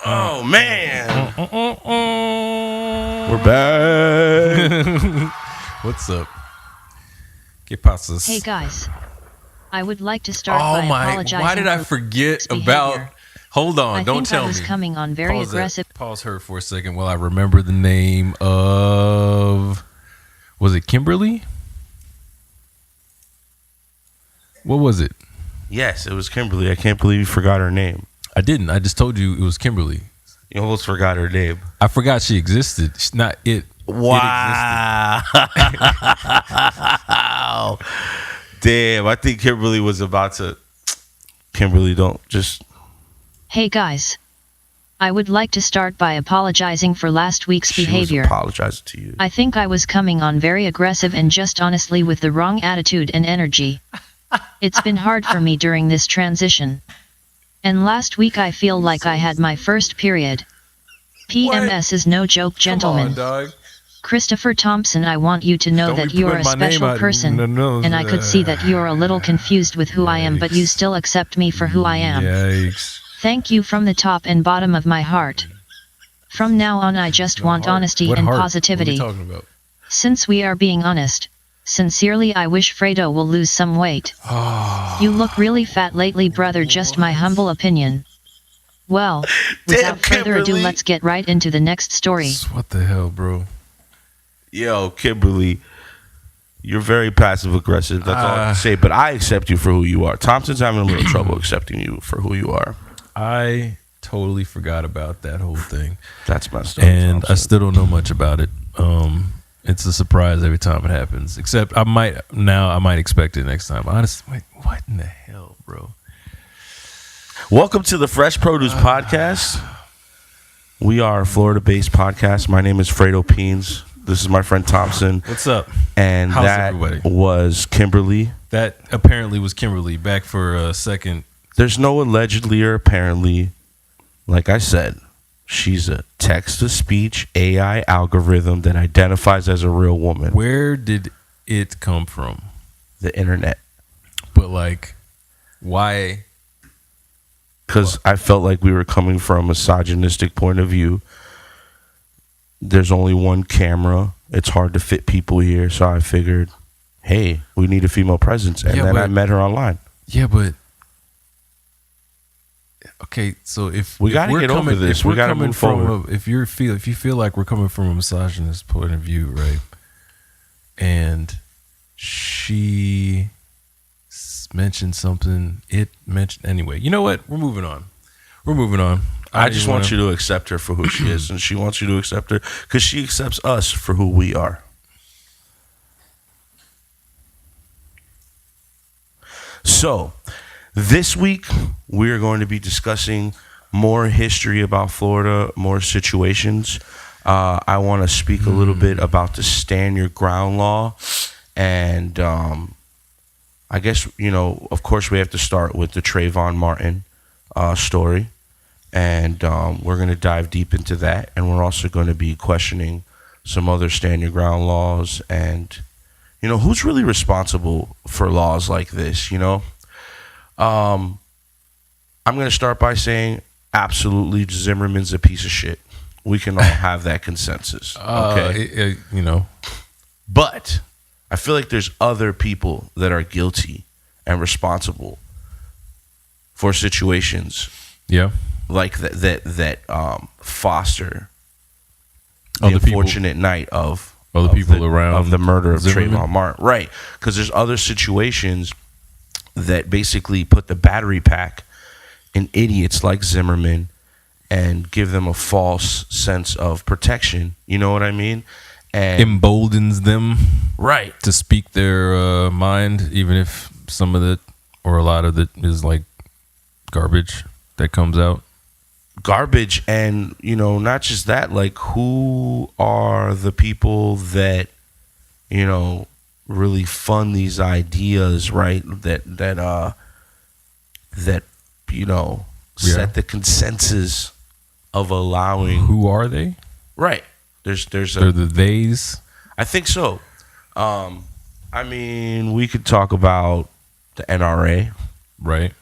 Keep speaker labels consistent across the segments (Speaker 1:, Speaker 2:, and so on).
Speaker 1: Oh man, we're back.
Speaker 2: What's up? ¿Qué pasas?
Speaker 3: Hey guys, I would like to start by apologizing.
Speaker 2: Why did I forget about? Hold on, don't tell me.
Speaker 3: I was coming on very aggressive.
Speaker 2: Pause her for a second while I remember the name of. Was it Kimberly? What was it?
Speaker 1: Yes, it was Kimberly. I can't believe you forgot her name.
Speaker 2: I didn't. I just told you it was Kimberly.
Speaker 1: You almost forgot her name.
Speaker 2: I forgot she existed. She's not it.
Speaker 1: Wow. It Damn, I think Kimberly was about to. Kimberly, don't just.
Speaker 3: Hey guys, I would like to start by apologizing for last week's behavior.
Speaker 1: She was apologizing to you.
Speaker 3: I think I was coming on very aggressive and just honestly with the wrong attitude and energy. It's been hard for me during this transition. And last week I feel like I had my first period. PMS is no joke, gentlemen.
Speaker 2: Come on, dog.
Speaker 3: Christopher Thompson, I want you to know
Speaker 2: Don't
Speaker 3: that
Speaker 2: be
Speaker 3: you're a
Speaker 2: putting my name
Speaker 3: special
Speaker 2: out.
Speaker 3: person,
Speaker 2: No,
Speaker 3: and I could see that you're a little confused with who I am, but you still accept me for who I am.
Speaker 2: Yikes.
Speaker 3: Thank you from the top and bottom of my heart. From now on I just want honesty
Speaker 2: What
Speaker 3: and
Speaker 2: heart?
Speaker 3: positivity.
Speaker 2: What are we talking about?
Speaker 3: Since we are being honest, sincerely I wish Fredo will lose some weight. You look really fat lately, brother, just my humble opinion. Well, without further ado,
Speaker 1: Kimberly.
Speaker 3: let's get right into the next story.
Speaker 2: What the hell, bro?
Speaker 1: Yo, Kimberly, you're very passive aggressive. That's all I can say. But I accept you for who you are. Thompson's having a little trouble accepting you for who you are.
Speaker 2: I totally forgot about that whole thing.
Speaker 1: That's messed up.
Speaker 2: And
Speaker 1: Thompson.
Speaker 2: I still don't know much about it. It's a surprise every time it happens. Except I might expect it next time. Honestly, wait, what in the hell, bro?
Speaker 1: Welcome to the Fresh Produce Podcast. We are a Florida-based podcast. My name is Fredo Peens. This is my friend Thompson.
Speaker 2: What's up?
Speaker 1: And
Speaker 2: How's
Speaker 1: that
Speaker 2: everybody?
Speaker 1: was Kimberly.
Speaker 2: That apparently was Kimberly. Back for a second.
Speaker 1: There's no allegedly or apparently. Like I said, she's a text-to-speech AI algorithm that identifies as a real woman.
Speaker 2: Where did it come from?
Speaker 1: The internet.
Speaker 2: But like, why?
Speaker 1: Because I felt like we were coming from a misogynistic point of view. There's only one camera. It's hard to fit people here. So I figured, hey, we need a female presence. And then I met her online.
Speaker 2: Yeah, but okay. So if
Speaker 1: We gotta
Speaker 2: we're
Speaker 1: get over this.
Speaker 2: if
Speaker 1: We
Speaker 2: we're
Speaker 1: gotta
Speaker 2: coming
Speaker 1: move
Speaker 2: from
Speaker 1: forward.
Speaker 2: if you feel like we're coming from a misogynist point of view, right? And she mentioned something. It mentioned anyway. You know what? We're moving on.
Speaker 1: I just want you to accept her for who she is. And she wants you to accept her because she accepts us for who we are. So, this week, we are going to be discussing more history about Florida, more situations. I want to speak a little bit about the stand your ground law. And I guess, of course, we have to start with the Trayvon Martin story. And we're going to dive deep into that. And we're also going to be questioning some other stand your ground laws and, who's really responsible for laws like this, I'm going to start by saying absolutely Zimmerman's a piece of shit. We can all have that consensus. Okay. But I feel like there's other people that are guilty and responsible for situations
Speaker 2: Yeah.
Speaker 1: like that foster the
Speaker 2: Other people-
Speaker 1: unfortunate night of
Speaker 2: people around
Speaker 1: of the murder of
Speaker 2: Zimmerman?
Speaker 1: Trayvon Martin, right? Because there's other situations that basically put the battery pack in idiots like Zimmerman and give them a false sense of protection. You know what I mean? And
Speaker 2: Emboldens them
Speaker 1: right.
Speaker 2: to speak their mind, even if some of it or a lot of it is like garbage that comes out.
Speaker 1: Garbage. And not just that, like, who are the people that really fund these ideas, right, that set the consensus of allowing.
Speaker 2: Who are they?
Speaker 1: Right. There's
Speaker 2: They're the theys.
Speaker 1: I think so. I mean, we could talk about the NRA.
Speaker 2: Right.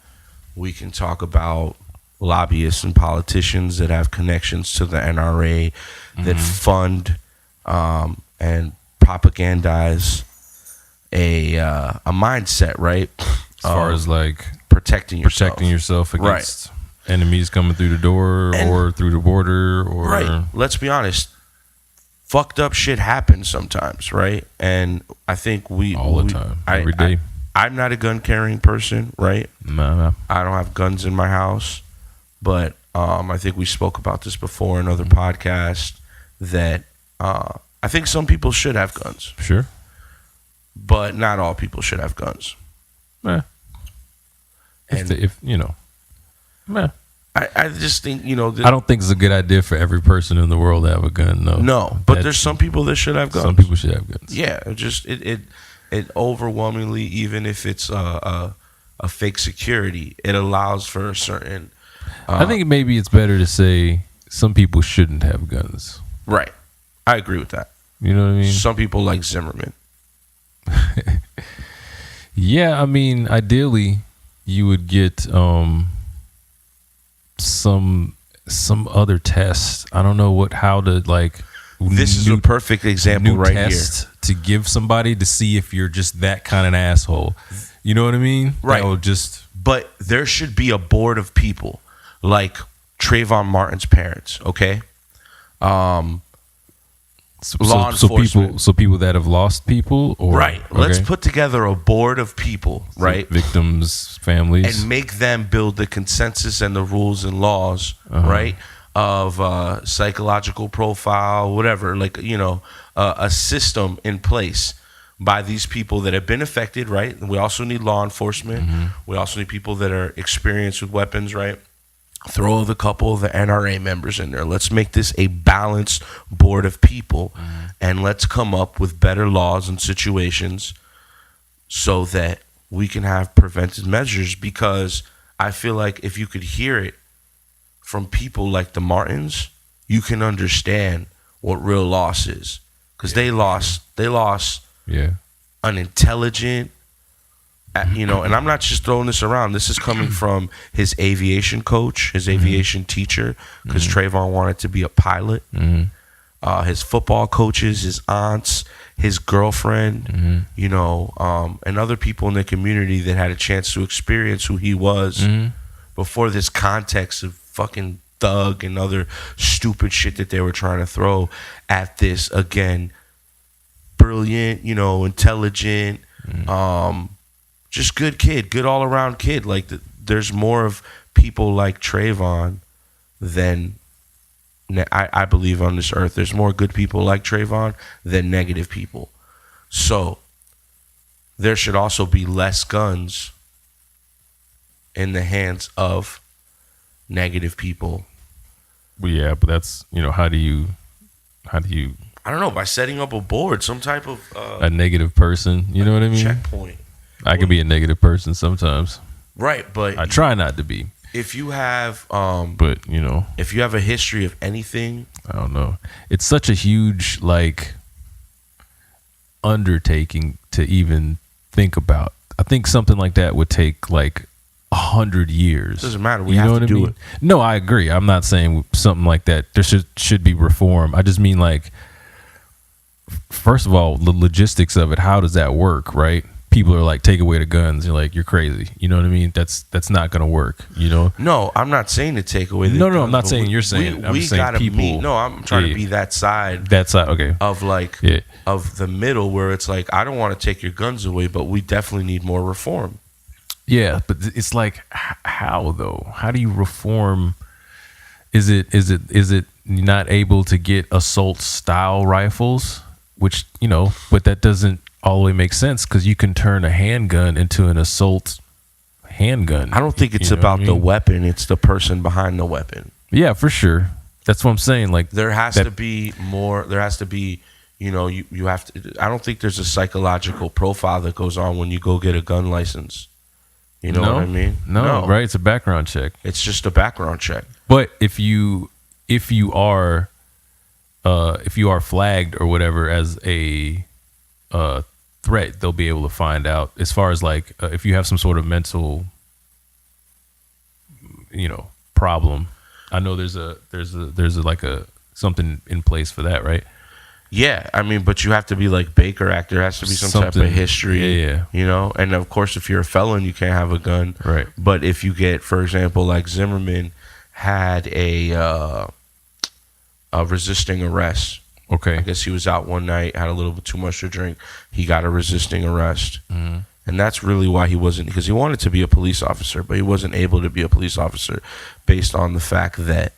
Speaker 1: We can talk about lobbyists and politicians that have connections to the NRA that fund and propagandize a mindset, right?
Speaker 2: As far as like
Speaker 1: protecting yourself
Speaker 2: against enemies coming through the door or through the border or
Speaker 1: right. Let's be honest. Fucked up shit happens sometimes, right? And I think
Speaker 2: all the time, every day.
Speaker 1: I'm not a gun carrying person, right?
Speaker 2: No.
Speaker 1: I don't have guns in my house, but I think we spoke about this before in other podcasts that I think some people should have guns.
Speaker 2: Sure.
Speaker 1: But not all people should have guns.
Speaker 2: If you know.
Speaker 1: I just think, you know...
Speaker 2: I don't think it's a good idea for every person in the world to have a gun, no.
Speaker 1: No, but there's some people that should have guns.
Speaker 2: Some people should have guns.
Speaker 1: Yeah, it overwhelmingly, even if it's a fake security, it allows for a certain...
Speaker 2: I think maybe it's better to say some people shouldn't have guns.
Speaker 1: Right. I agree with that.
Speaker 2: You know what I mean?
Speaker 1: Some people like Zimmerman.
Speaker 2: Yeah, I mean, ideally, you would get... some other test. I don't know how to like.
Speaker 1: This is a perfect example right here
Speaker 2: to give somebody to see if you're just that kind of an asshole. You know what I mean?
Speaker 1: Right.
Speaker 2: But
Speaker 1: there should be a board of people like Trayvon Martin's parents. Okay. Law enforcement.
Speaker 2: So people that have lost people, or
Speaker 1: right. Okay. Let's put together a board of people, right?
Speaker 2: Victims, families,
Speaker 1: and make them build the consensus and the rules and laws, right? Of psychological profile, whatever, like, you know, a system in place by these people that have been affected, right? And we also need law enforcement. We also need people that are experienced with weapons, right? Throw a couple of the NRA members in there. Let's make this a balanced board of people, and let's come up with better laws and situations so that we can have preventive measures, because I feel like if you could hear it from people like the Martins, you can understand what real loss is, because they lost an intelligent, you know, and I'm not just throwing this around. This is coming from his aviation coach, his aviation teacher, because Trayvon wanted to be a pilot. His football coaches, his aunts, his girlfriend, you know, and other people in the community that had a chance to experience who he was before this context of fucking thug and other stupid shit that they were trying to throw at this, again, brilliant, you know, intelligent, just good kid, good all around kid. Like there's more of people like Trayvon than I believe on this earth. There's more good people like Trayvon than negative people. So there should also be less guns in the hands of negative people.
Speaker 2: Well, yeah, but that's, you know, how do you
Speaker 1: I don't know, by setting up a board, some type of
Speaker 2: a negative person, you know what I mean?
Speaker 1: Checkpoint.
Speaker 2: I can be a negative person sometimes.
Speaker 1: Right, but
Speaker 2: I try not to be.
Speaker 1: If you have
Speaker 2: but, you know,
Speaker 1: if you have a history of anything,
Speaker 2: I don't know. It's such a huge like undertaking to even think about. I think something like that would take like 100 years.
Speaker 1: Doesn't matter. We have to do it.
Speaker 2: No, I agree. I'm not saying something like that. There should be reform. I just mean, like, first of all, the logistics of it. How does that work, right? People are like, take away the guns. You're like, you're crazy. You know what I mean? That's not going to work, you know?
Speaker 1: No, I'm not saying to take away the guns.
Speaker 2: No, I'm not saying you're saying. I'm saying people.
Speaker 1: I'm trying to be that side.
Speaker 2: That side, okay.
Speaker 1: Of like, of the middle where it's like, I don't want to take your guns away, but we definitely need more reform.
Speaker 2: Yeah, but it's like, how though? How do you reform? Is it not able to get assault style rifles? Which, you know, but that doesn't all the way make sense, because you can turn a handgun into an assault handgun.
Speaker 1: I don't think it's about the weapon. It's the person behind the weapon.
Speaker 2: Yeah, for sure. That's what I'm saying. Like,
Speaker 1: there has to be more. There has to be, you know, you have to. I don't think there's a psychological profile that goes on when you go get a gun license. You know what I mean?
Speaker 2: No, right? It's a background check.
Speaker 1: It's just a background check.
Speaker 2: But if you are flagged or whatever as a threat, they'll be able to find out as far as like if you have some sort of mental, problem. I know there's a like a something in place for that, right?
Speaker 1: Yeah, I mean, but you have to be like Baker Act. There has to be some type of history.
Speaker 2: Yeah.
Speaker 1: And of course, if you're a felon, you can't have a gun.
Speaker 2: Right.
Speaker 1: But if you get, for example, like Zimmerman had a resisting arrest.
Speaker 2: Okay.
Speaker 1: I guess he was out one night, had a little bit too much to drink. He got a resisting arrest.
Speaker 2: Mm-hmm.
Speaker 1: And that's really why he wasn't, because he wanted to be a police officer, but he wasn't able to be a police officer based on the fact that,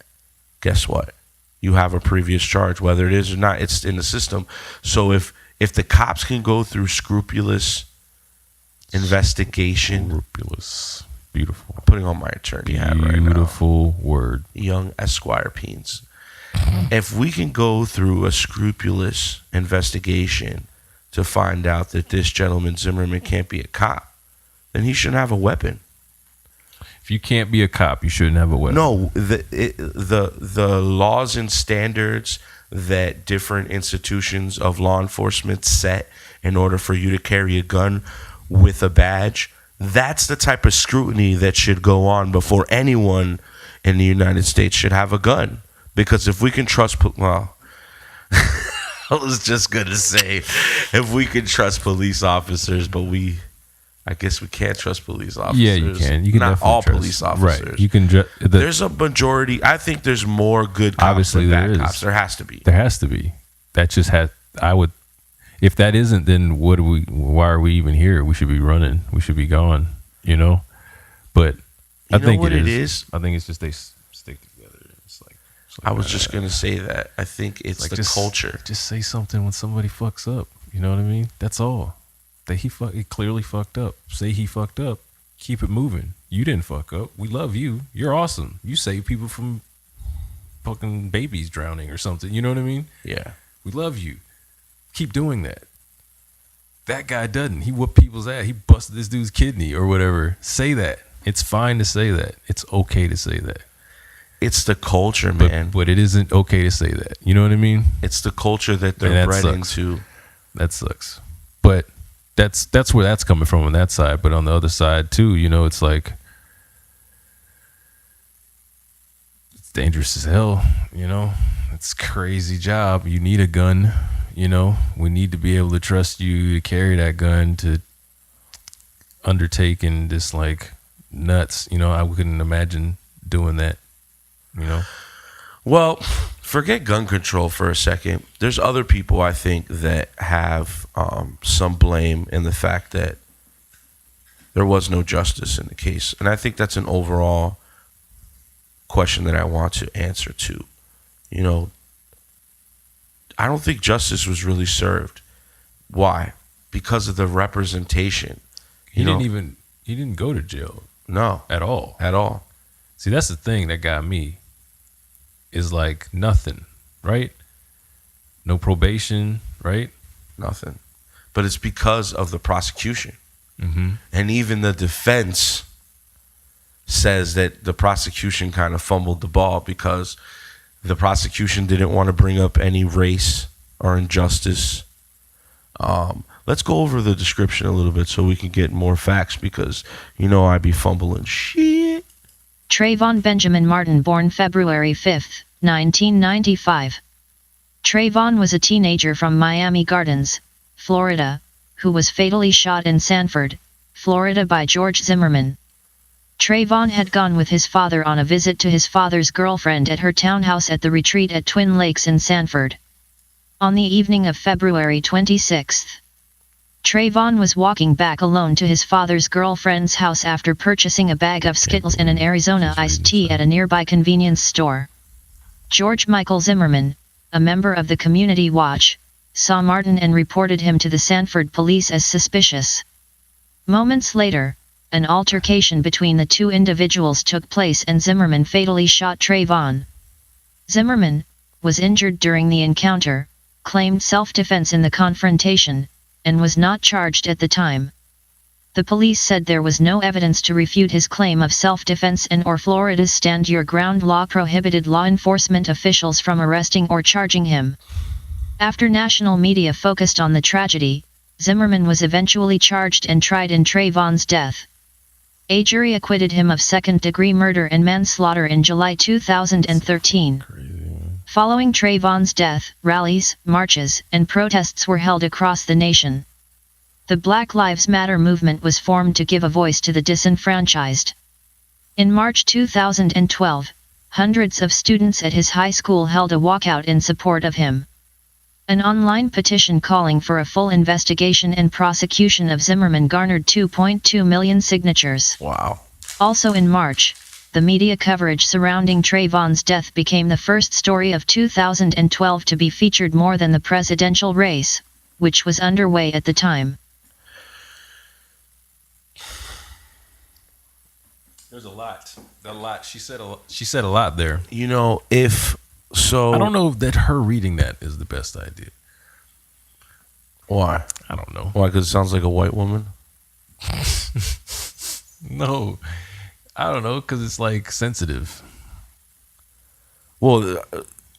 Speaker 1: guess what? You have a previous charge, whether it is or not, it's in the system. So if the cops can go through scrupulous investigation.
Speaker 2: Scrupulous. Beautiful.
Speaker 1: I'm putting on my attorney hat right now.
Speaker 2: Beautiful word.
Speaker 1: Young Esquire Peens. If we can go through a scrupulous investigation to find out that this gentleman Zimmerman can't be a cop, then he shouldn't have a weapon.
Speaker 2: If you can't be a cop, you shouldn't have a weapon.
Speaker 1: No, the laws and standards that different institutions of law enforcement set in order for you to carry a gun with a badge, that's the type of scrutiny that should go on before anyone in the United States should have a gun. Because if we can trust, I was just going to say, if we can trust police officers, but I guess we can't trust police officers.
Speaker 2: Yeah, you can. You can
Speaker 1: not
Speaker 2: definitely
Speaker 1: all
Speaker 2: trust.
Speaker 1: police officers.
Speaker 2: Right. You can.
Speaker 1: There's a majority. I think there's more good cops
Speaker 2: obviously
Speaker 1: than
Speaker 2: there
Speaker 1: bad
Speaker 2: is.
Speaker 1: cops. There has to be.
Speaker 2: There has to be. That just had. I would. If that isn't, then what do we? Why are we even here? We should be running. We should be gone. But I think
Speaker 1: what
Speaker 2: it is. I think it's just they stick together. It's like
Speaker 1: I was just gonna say that. I think it's like the culture.
Speaker 2: Just say something when somebody fucks up. You know what I mean? That's all. That he clearly fucked up. Say he fucked up. Keep it moving. You didn't fuck up. We love you. You're awesome. You saved people from fucking babies drowning or something. You know what I mean?
Speaker 1: Yeah.
Speaker 2: We love you. Keep doing that. That guy doesn't. He whooped people's ass. He busted this dude's kidney or whatever. Say that. It's fine to say that. It's okay to say that.
Speaker 1: It's the culture, man.
Speaker 2: But it isn't okay to say that. You know what I mean?
Speaker 1: It's the culture that they're bred into.
Speaker 2: That sucks. But that's where that's coming from on that side. But on the other side too, it's like it's dangerous as hell. It's a crazy job. You need a gun. We need to be able to trust you to carry that gun to undertake and this like nuts. I couldn't imagine doing that.
Speaker 1: Well, forget gun control for a second. There's other people I think that have some blame in the fact that there was no justice in the case. And I think that's an overall question that I want to answer to. I don't think justice was really served. Why? Because of the representation.
Speaker 2: He didn't go to jail.
Speaker 1: No.
Speaker 2: At all.
Speaker 1: At all.
Speaker 2: See, that's the thing that got me. Is like nothing, right? No probation, right?
Speaker 1: Nothing. But it's because of the prosecution.
Speaker 2: Mm-hmm.
Speaker 1: And even the defense says that the prosecution kind of fumbled the ball because the prosecution didn't want to bring up any race or injustice. Let's go over the description a little bit so we can get more facts because I be fumbling shit.
Speaker 3: Trayvon Benjamin Martin, born February 5, 1995. Trayvon was a teenager from Miami Gardens, Florida, who was fatally shot in Sanford, Florida by George Zimmerman. Trayvon had gone with his father on a visit to his father's girlfriend at her townhouse at the Retreat at Twin Lakes in Sanford. On the evening of February 26, Trayvon was walking back alone to his father's girlfriend's house after purchasing a bag of Skittles and an Arizona iced tea at a nearby convenience store. George Michael Zimmerman, a member of the Community Watch, saw Martin and reported him to the Sanford Police as suspicious. Moments later, an altercation between the two individuals took place and Zimmerman fatally shot Trayvon. Zimmerman was injured during the encounter, claimed self-defense in the confrontation, and was not charged at the time. The police said there was no evidence to refute his claim of self-defense or Florida's Stand Your Ground law prohibited law enforcement officials from arresting or charging him. After national media focused on the tragedy, Zimmerman was eventually charged and tried in Trayvon's death. A jury acquitted him of second-degree murder and manslaughter in July 2013. Following Trayvon's death, rallies, marches, and protests were held across the nation. The Black Lives Matter movement was formed to give a voice to the disenfranchised. In March 2012, hundreds of students at his high school held a walkout in support of him. An online petition calling for a full investigation and prosecution of Zimmerman garnered 2.2 million signatures.
Speaker 1: Wow.
Speaker 3: Also in March, the media coverage surrounding Trayvon's death became the first story of 2012 to be featured more than the presidential race, which was underway at the time.
Speaker 2: There's a lot. She said a lot there.
Speaker 1: You know, if so,
Speaker 2: I don't know that her reading that is the best idea.
Speaker 1: Why?
Speaker 2: I don't know.
Speaker 1: Why? Because it sounds like a white woman.
Speaker 2: No, I don't know, because it's like sensitive.
Speaker 1: Well,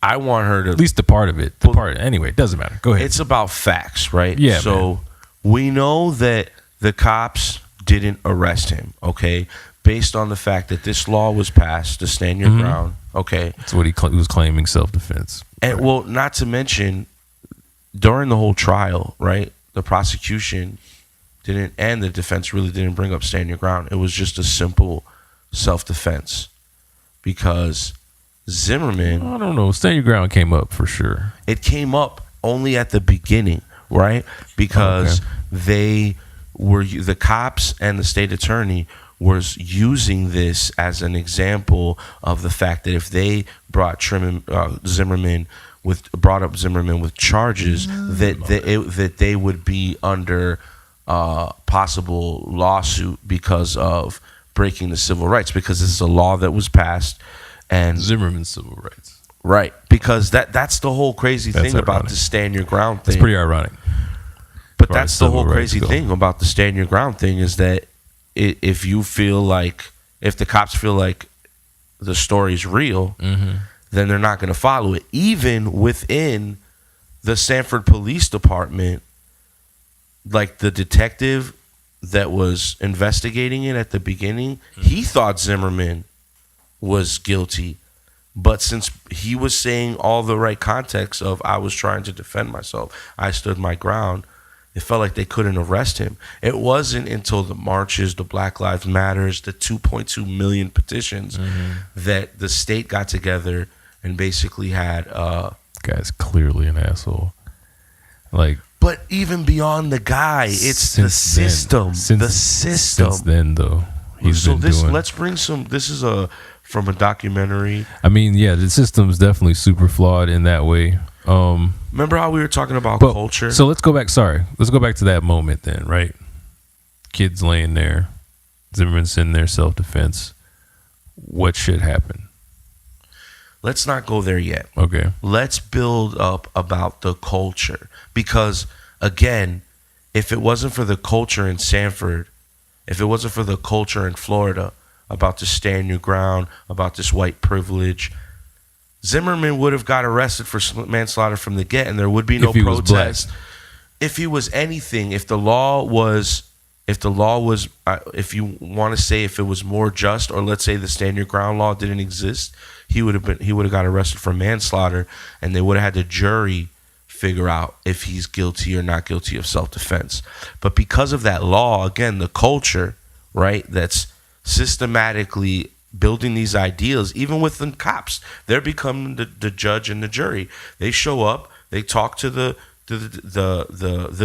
Speaker 1: I want her to
Speaker 2: At least the part of it. Anyway, it doesn't matter. Go ahead.
Speaker 1: It's about facts, right?
Speaker 2: Yeah.
Speaker 1: So
Speaker 2: man.
Speaker 1: we know that the cops didn't arrest him, okay? Based on the fact that this law was passed to stand your ground, okay?
Speaker 2: That's what he was claiming, self-defense.
Speaker 1: And
Speaker 2: right.
Speaker 1: well, not to mention, during the whole trial, right, the prosecution didn't, and the defense really didn't bring up stand your ground. It was just a simple self-defense because Zimmerman...
Speaker 2: I don't know. Stand your ground came up for sure.
Speaker 1: It came up only at the beginning, right? Because the cops and the state attorney was using this as an example of the fact that if they brought Zimmerman with charges, that they would be under possible lawsuit because of breaking the civil rights, because this is a law that was passed and
Speaker 2: Zimmerman's civil rights.
Speaker 1: Right, because that's the whole crazy thing
Speaker 2: ironic.
Speaker 1: about the stand your ground thing.
Speaker 2: It's pretty ironic.
Speaker 1: But that's the whole crazy thing about the stand your ground thing is that if the cops feel like the story's real, then they're not going to follow it. Even within the Sanford Police Department, like the detective that was investigating it at the beginning, he thought Zimmerman was guilty. But since he was saying all the right context of I was trying to defend myself, I stood my ground, it felt like they couldn't arrest him. It wasn't until the marches, the Black Lives Matters, the 2.2 million petitions that the state got together and basically had...
Speaker 2: guy's clearly an asshole. Like,
Speaker 1: but even beyond the guy, it's the system. The system.
Speaker 2: Since then, though,
Speaker 1: let's bring some... This is from a documentary.
Speaker 2: I mean, yeah, the system's definitely super flawed in that way.
Speaker 1: Remember how we were talking about culture?
Speaker 2: So let's go back. Sorry, let's go back to that moment then, right? Kids laying there, Zimmerman sitting there, self-defense. What should happen?
Speaker 1: Let's not go there yet.
Speaker 2: Okay.
Speaker 1: Let's build up about the culture, because again, if it wasn't for the culture in Sanford, if it wasn't for the culture in Florida about to stand your ground, about this white privilege, Zimmerman would have got arrested for manslaughter from the get, and there would be no protest. If he was anything, if you want to say if it was more just, or let's say the stand your ground law didn't exist, he would have got arrested for manslaughter, and they would have had the jury figure out if he's guilty or not guilty of self-defense. But because of that law, again, the culture, right, that's systematically building these ideals, even with the cops, they're becoming the judge and the jury. They show up, they talk to the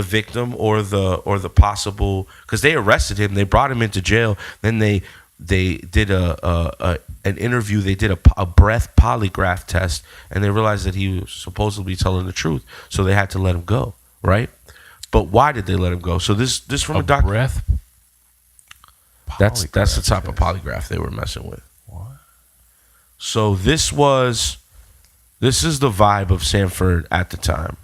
Speaker 1: victim or the possible, because they arrested him, they brought him into jail, then they did an interview, they did a breath polygraph test, and they realized that he was supposedly telling the truth, so they had to let him go, right? But why did they let him go? So this from a
Speaker 2: breath.
Speaker 1: That's the type of polygraph they were messing with.
Speaker 2: What?
Speaker 1: So this is the vibe of Sanford at the time.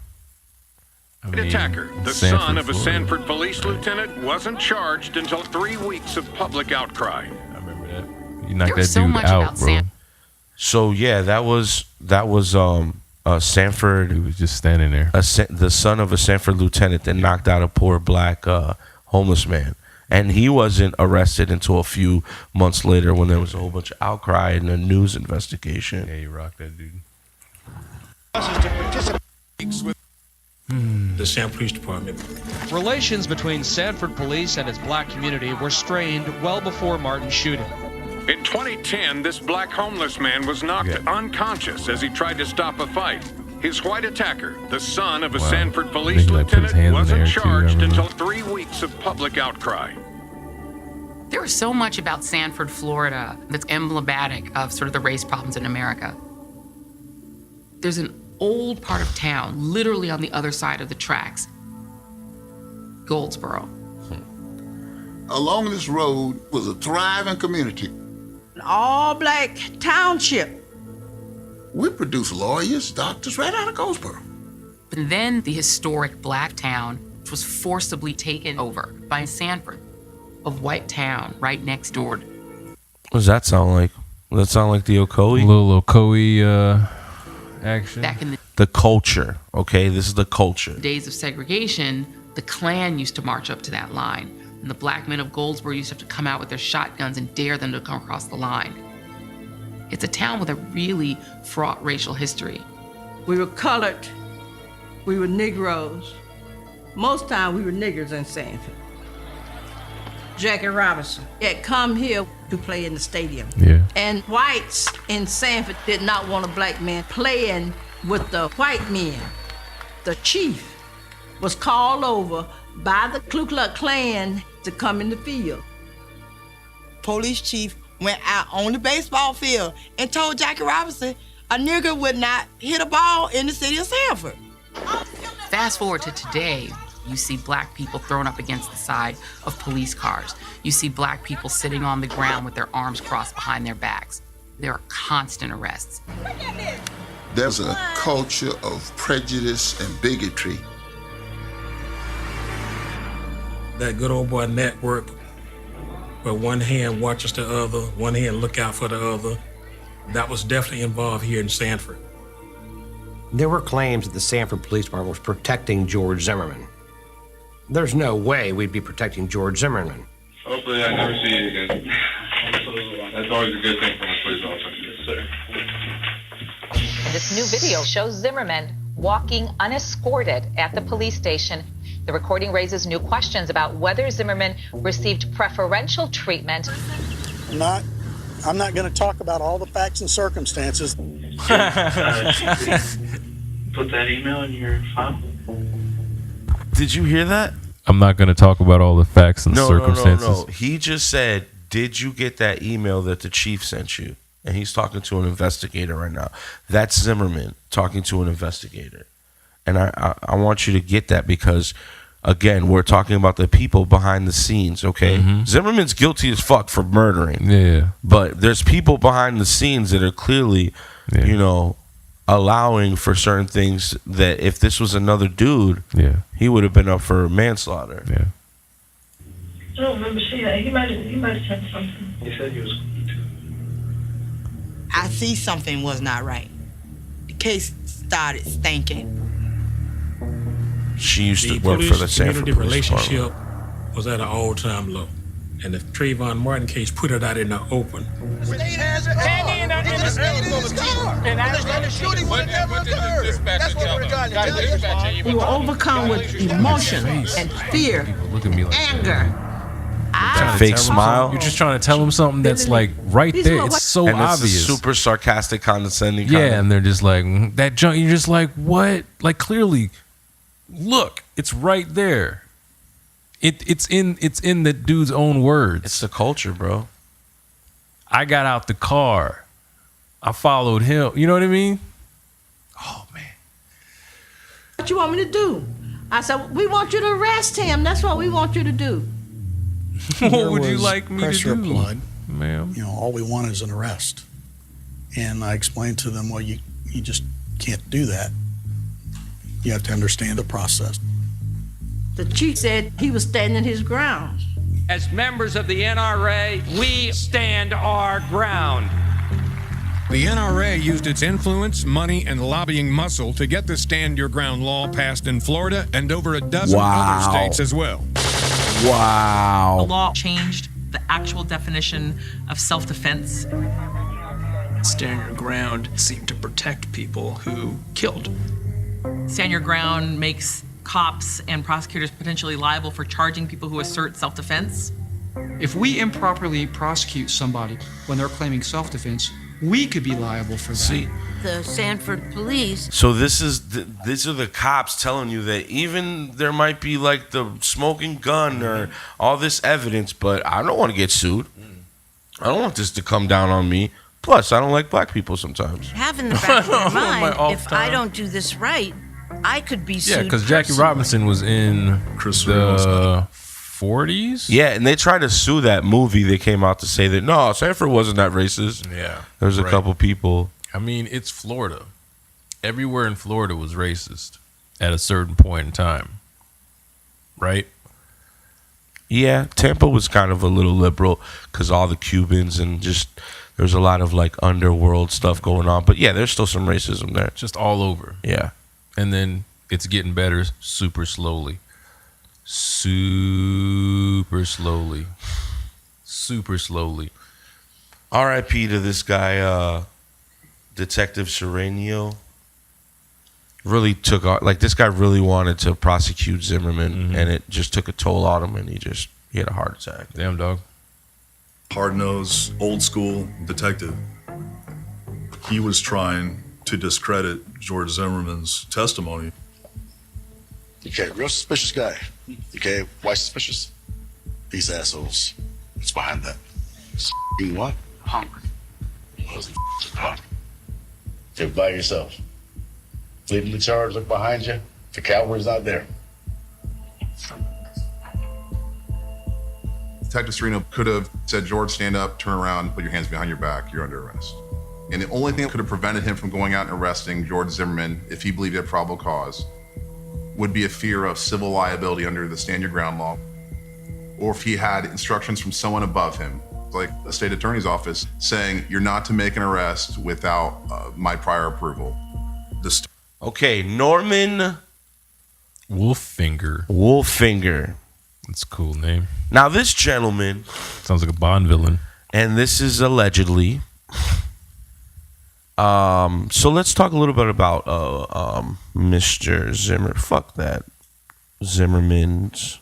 Speaker 4: The attacker, the son of a Sanford police lieutenant, wasn't charged until 3 weeks of public outcry.
Speaker 2: I remember that. You knocked that dude out, bro.
Speaker 1: So yeah, that was Sanford.
Speaker 2: He was just standing there.
Speaker 1: The son of a Sanford lieutenant that knocked out a poor black homeless man. And he wasn't arrested until a few months later when there was a whole bunch of outcry and a news investigation.
Speaker 2: Yeah, you rocked that dude.
Speaker 5: The Sanford Police Department.
Speaker 6: Relations between Sanford Police and its black community were strained well before Martin's shooting.
Speaker 4: In 2010, this black homeless man was knocked unconscious as he tried to stop a fight. His white attacker, the son of a Sanford Police lieutenant, wasn't charged until 3 weeks of public outcry.
Speaker 7: There is so much about Sanford, Florida that's emblematic of sort of the race problems in America. There's an old part of town, literally on the other side of the tracks, Goldsboro.
Speaker 8: Along this road was a thriving community.
Speaker 9: An all-black township.
Speaker 8: We produce lawyers, doctors right out of Goldsboro.
Speaker 7: And then the historic black town was forcibly taken over by Sanford, a white town right next door.
Speaker 1: What does that sound like? Does that sound like the Ocoee?
Speaker 2: A little Ocoee action.
Speaker 7: Back in
Speaker 1: The culture, okay? This is the culture.
Speaker 7: the days of segregation, the Klan used to march up to that line. And the black men of Goldsboro used to have to come out with their shotguns and dare them to come across the line. It's a town with a really fraught racial history.
Speaker 9: We were colored. We were Negroes. Most time we were niggers in Sanford. Jackie Robinson had come here to play in the stadium.
Speaker 2: Yeah.
Speaker 9: And whites in Sanford did not want a black man playing with the white men. The chief was called over by the Ku Klux Klan to come in the field.
Speaker 10: Police chief went out on the baseball field and told Jackie Robinson a nigger would not hit a ball in the city of Sanford.
Speaker 7: Fast forward to today, you see black people thrown up against the side of police cars. You see black people sitting on the ground with their arms crossed behind their backs. There are constant arrests.
Speaker 8: There's a culture of prejudice and bigotry.
Speaker 5: That good old boy network, where one hand watches the other, one hand look out for the other, that was definitely involved here in Sanford.
Speaker 11: There were claims that the Sanford Police Department was protecting George Zimmerman. There's no way we'd be protecting George Zimmerman.
Speaker 12: Hopefully I never see you again. That's always a good thing from a police officer. Yes, sir.
Speaker 13: This new video shows Zimmerman walking unescorted at the police station. The recording raises new questions about whether Zimmerman received preferential treatment.
Speaker 14: I'm not going to talk about all the facts and circumstances.
Speaker 12: Put that email in your file.
Speaker 1: Did you hear that?
Speaker 2: I'm not going to talk about all the facts and circumstances.
Speaker 1: No. He just said, did you get that email that the chief sent you? And he's talking to an investigator right now. That's Zimmerman talking to an investigator. And I want you to get that because, again, we're talking about the people behind the scenes, okay?
Speaker 2: Mm-hmm.
Speaker 1: Zimmerman's guilty as fuck for murdering.
Speaker 2: Yeah.
Speaker 1: But there's people behind the scenes that are clearly, allowing for certain things that if this was another dude, he would have been up for manslaughter.
Speaker 2: Yeah.
Speaker 15: I don't remember seeing that. He might have said something.
Speaker 12: He said he was going to.
Speaker 10: I see something was not right. The case started stinking.
Speaker 1: She used to work for the Sanford
Speaker 5: community
Speaker 1: Police
Speaker 5: relationship
Speaker 1: Department.
Speaker 5: was at an all-time low. And the Trayvon Martin case put it out in the open.
Speaker 9: We were overcome with emotion and fear,
Speaker 2: Look at me like
Speaker 9: anger.
Speaker 1: Fake smile.
Speaker 2: You're just trying to tell them something that's like right there. It's so
Speaker 1: and
Speaker 2: obvious.
Speaker 1: It's a super sarcastic, condescending.
Speaker 2: Yeah, and they're just like that junk. You're just like, what? Like clearly, look, it's right there. It's in the dude's own words.
Speaker 1: It's the culture, bro.
Speaker 2: I got out the car. I followed him. You know what I mean? Oh man.
Speaker 9: What you want me to do? I said, we want you to arrest him. That's what we want you to do.
Speaker 2: What would you like me to
Speaker 14: pressure
Speaker 2: do,
Speaker 14: applied.
Speaker 2: ma'am?
Speaker 14: All we want is an arrest. And I explained to them, well, you just can't do that. You have to understand the process.
Speaker 9: The chief said he was standing his ground.
Speaker 6: As members of the NRA, we stand our ground.
Speaker 4: The NRA used its influence, money, and lobbying muscle to get the Stand Your Ground law passed in Florida and over a dozen other states as well.
Speaker 1: Wow.
Speaker 16: The law changed the actual definition of self-defense.
Speaker 17: Stand Your Ground seemed to protect people who killed.
Speaker 16: Stand Your Ground makes cops and prosecutors potentially liable for charging people who assert self-defense.
Speaker 6: If we improperly prosecute somebody when they're claiming self-defense, we could be liable for that.
Speaker 1: See,
Speaker 9: The Sanford Police.
Speaker 1: so these are the cops telling you that even there might be like the smoking gun or all this evidence, but I don't want to get sued. I don't want this to come down on me. Plus, I don't like black people sometimes.
Speaker 9: Have in the back of their
Speaker 2: My
Speaker 9: mind,
Speaker 2: off
Speaker 9: if I
Speaker 2: time.
Speaker 9: don't do this right, I could be sued.
Speaker 2: Yeah, because Jackie
Speaker 9: personally.
Speaker 2: Robinson was in the 40s.
Speaker 1: Yeah, and they tried to sue that movie. They came out to say that, no, Sanford wasn't that racist.
Speaker 2: Yeah.
Speaker 1: There was a couple people.
Speaker 2: I mean, it's Florida. Everywhere in Florida was racist at a certain point in time. Right?
Speaker 1: Yeah, Tampa was kind of a little liberal because all the Cubans and just there's a lot of like underworld stuff going on. But yeah, there's still some racism there.
Speaker 2: Just all over.
Speaker 1: Yeah.
Speaker 2: And then it's getting better super slowly. Super slowly. Super slowly.
Speaker 1: R.I.P. to this guy, Detective Sereno. Really took like this guy really wanted to prosecute Zimmerman, and it just took a toll on him, and he had a heart attack.
Speaker 2: Damn, dog.
Speaker 18: Hard-nosed, old-school detective. He was trying to discredit George Zimmerman's testimony.
Speaker 19: Okay, real suspicious guy. Okay, why suspicious? These assholes. What's behind that? What? Hungry. What is it? You're by yourself. Leading the charge, look behind you. The cavalry's not there.
Speaker 20: Detective Sereno could have said, George, stand up, turn around, put your hands behind your back, you're under arrest. And the only thing that could have prevented him from going out and arresting George Zimmerman, if he believed he had probable cause, would be a fear of civil liability under the Stand Your Ground law, or if he had instructions from someone above him, like the state attorney's office, saying you're not to make an arrest without my prior approval.
Speaker 1: Okay, Norman
Speaker 2: Wolfinger. That's a cool name.
Speaker 1: Now this gentleman
Speaker 2: sounds like a Bond villain,
Speaker 1: and this is allegedly. So let's talk a little bit about Mr. Zimmer. Fuck that. Zimmerman's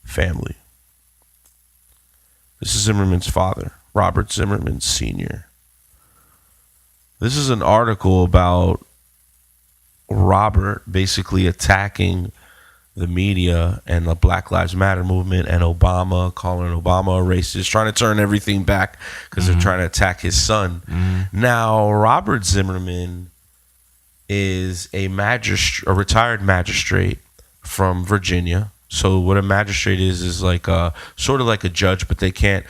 Speaker 1: family. This is Zimmerman's father, Robert Zimmerman Sr. This is an article about Robert basically attacking the media and the Black Lives Matter movement and Obama, calling Obama a racist, trying to turn everything back because they're trying to attack his son. Now, Robert Zimmerman is a retired magistrate from Virginia. So what a magistrate is like sort of like a judge, but they can't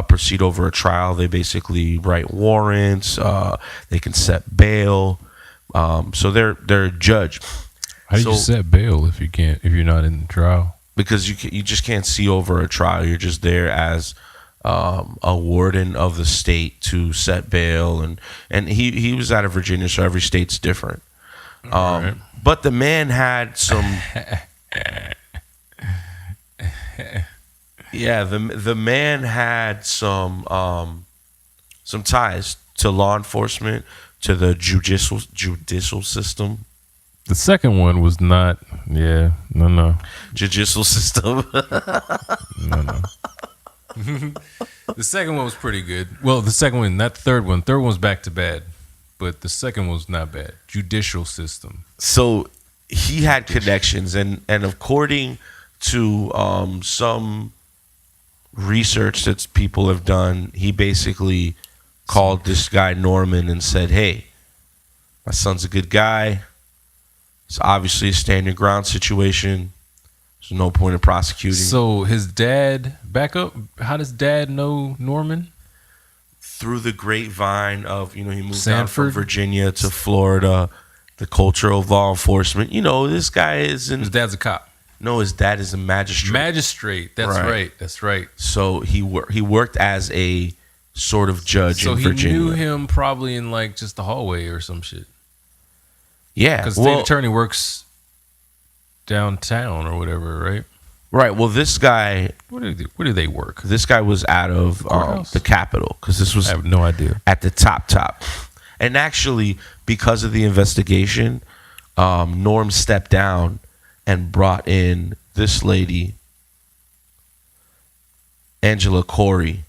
Speaker 1: proceed over a trial. They basically write warrants. They can set bail. So they're a judge.
Speaker 2: How do you set bail if you're not in the trial?
Speaker 1: Because you just can't see over a trial. You're just there as a warden of the state to set bail, and he was out of Virginia, so every state's different.
Speaker 2: Right.
Speaker 1: But the man had some. Yeah, the man had some ties to law enforcement, to the judicial system.
Speaker 2: The second one was not. Yeah, no.
Speaker 1: Judicial system.
Speaker 2: No. The second one was pretty good. Well, the second one, not the third one. Third one was back to bad, but the second one was not bad. Judicial system.
Speaker 1: So he had connections, and according to some research that people have done, he basically called this guy Norman and said, "Hey, my son's a good guy. It's obviously a stand your ground situation. There's no point in prosecuting."
Speaker 2: So his dad, back up, how does dad know Norman?
Speaker 1: Through the grapevine of, he moved
Speaker 2: Sanford?
Speaker 1: down from Virginia to Florida, the culture of law enforcement. This guy is
Speaker 2: His dad's a cop.
Speaker 1: No, his dad is a magistrate.
Speaker 2: Magistrate, that's right. That's right.
Speaker 1: So he worked as a sort of judge in Virginia.
Speaker 2: So he knew him probably in like just the hallway or some shit.
Speaker 1: Yeah,
Speaker 2: because the state attorney works downtown or whatever, right?
Speaker 1: Right. Well, this guy.
Speaker 2: Where do they work?
Speaker 1: This guy was out of the Capitol because this was.
Speaker 2: I have no idea.
Speaker 1: At the top, and actually because of the investigation, Norm stepped down and brought in this lady, Angela Corey,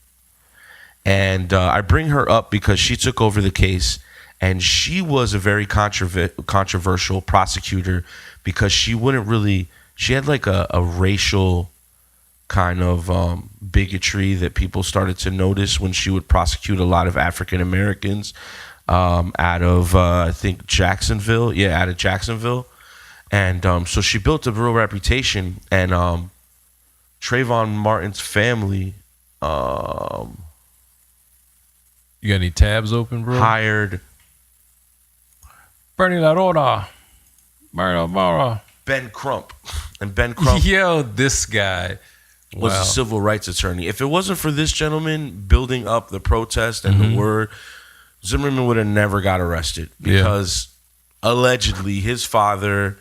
Speaker 1: and I bring her up because she took over the case, and she was a very controversial prosecutor because she wouldn't really. She had like a racial kind of bigotry that people started to notice when she would prosecute a lot of African Americans out of I think Jacksonville. Yeah, out of Jacksonville. And so she built a real reputation. And Trayvon Martin's family
Speaker 2: you got any tabs open, bro?
Speaker 1: Hired
Speaker 2: Bernie Laroda.
Speaker 1: Ben Crump. And Ben Crump
Speaker 2: this guy
Speaker 1: was a civil rights attorney. If it wasn't for this gentleman building up the protest and the word, Zimmerman would have never got arrested because allegedly his father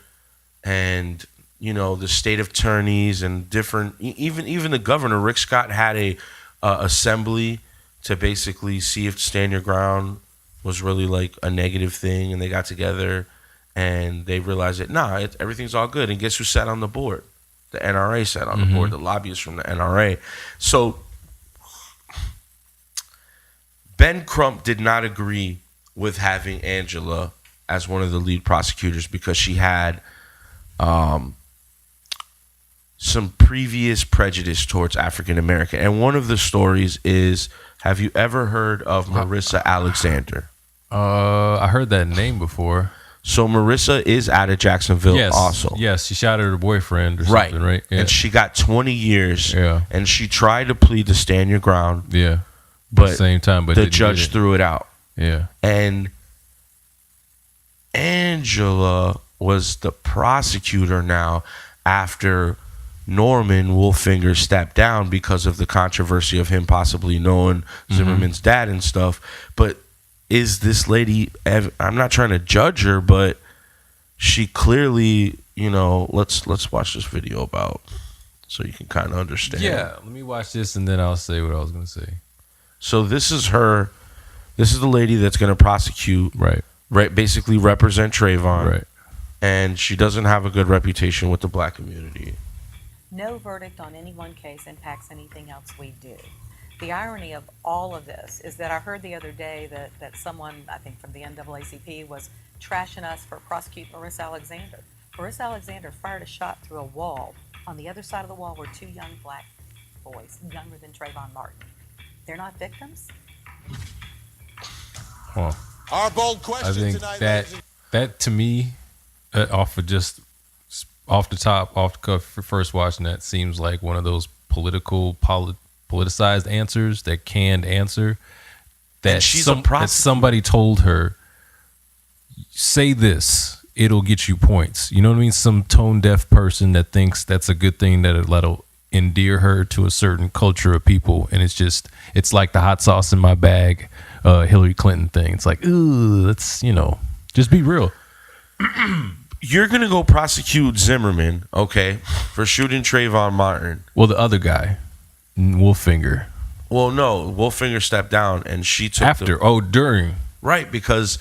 Speaker 1: and the state attorneys and different even the governor Rick Scott had a assembly to basically see if Stand Your Ground was really like a negative thing, and they got together. And they realized that, everything's all good. And guess who sat on the board? The NRA sat on the board, the lobbyists from the NRA. So Ben Crump did not agree with having Angela as one of the lead prosecutors because she had some previous prejudice towards African American. And one of the stories is, have you ever heard of Marissa Alexander?
Speaker 2: I heard that name before.
Speaker 1: So Marissa is out of Jacksonville also.
Speaker 2: Yes, she shot at her boyfriend or something, right? Yeah.
Speaker 1: And she got 20 years.
Speaker 2: Yeah.
Speaker 1: And she tried to plead to Stand Your Ground.
Speaker 2: Yeah.
Speaker 1: But
Speaker 2: at the same time,
Speaker 1: the judge threw it out.
Speaker 2: Yeah.
Speaker 1: And Angela was the prosecutor now after Norman Wolfinger stepped down because of the controversy of him possibly knowing Zimmerman's dad and stuff. But is this lady, I'm not trying to judge her, but she clearly, let's watch this video so you can kind of understand.
Speaker 2: Yeah, let me watch this and then I'll say what I was going to say.
Speaker 1: So this is her, this is the lady that's going to prosecute, right, basically represent Trayvon.
Speaker 2: Right.
Speaker 1: And she doesn't have a good reputation with the black community.
Speaker 21: No verdict on any one case impacts anything else we do. The irony of all of this is that I heard the other day that someone, I think from the NAACP, was trashing us for prosecuting Marissa Alexander. Marissa Alexander fired a shot through a wall. On the other side of the wall were two young black boys, younger than Trayvon Martin. They're not victims?
Speaker 2: Well,
Speaker 22: our bold question
Speaker 2: I think
Speaker 22: tonight,
Speaker 2: that to me, off the cuff, first watching that, seems like one of those politicized answers, that canned answer that somebody told her, say this, it'll get you points. You know what I mean? Some tone deaf person that thinks that's a good thing, that'll endear her to a certain culture of people. And it's like the hot sauce in my bag, Hillary Clinton thing. It's like, ooh, let's, just be real.
Speaker 1: You're going to go prosecute Zimmerman, okay, for shooting Trayvon Martin.
Speaker 2: Well, the other guy, Wolfinger.
Speaker 1: Well, no, Wolfinger stepped down and she took
Speaker 2: during.
Speaker 1: Right, because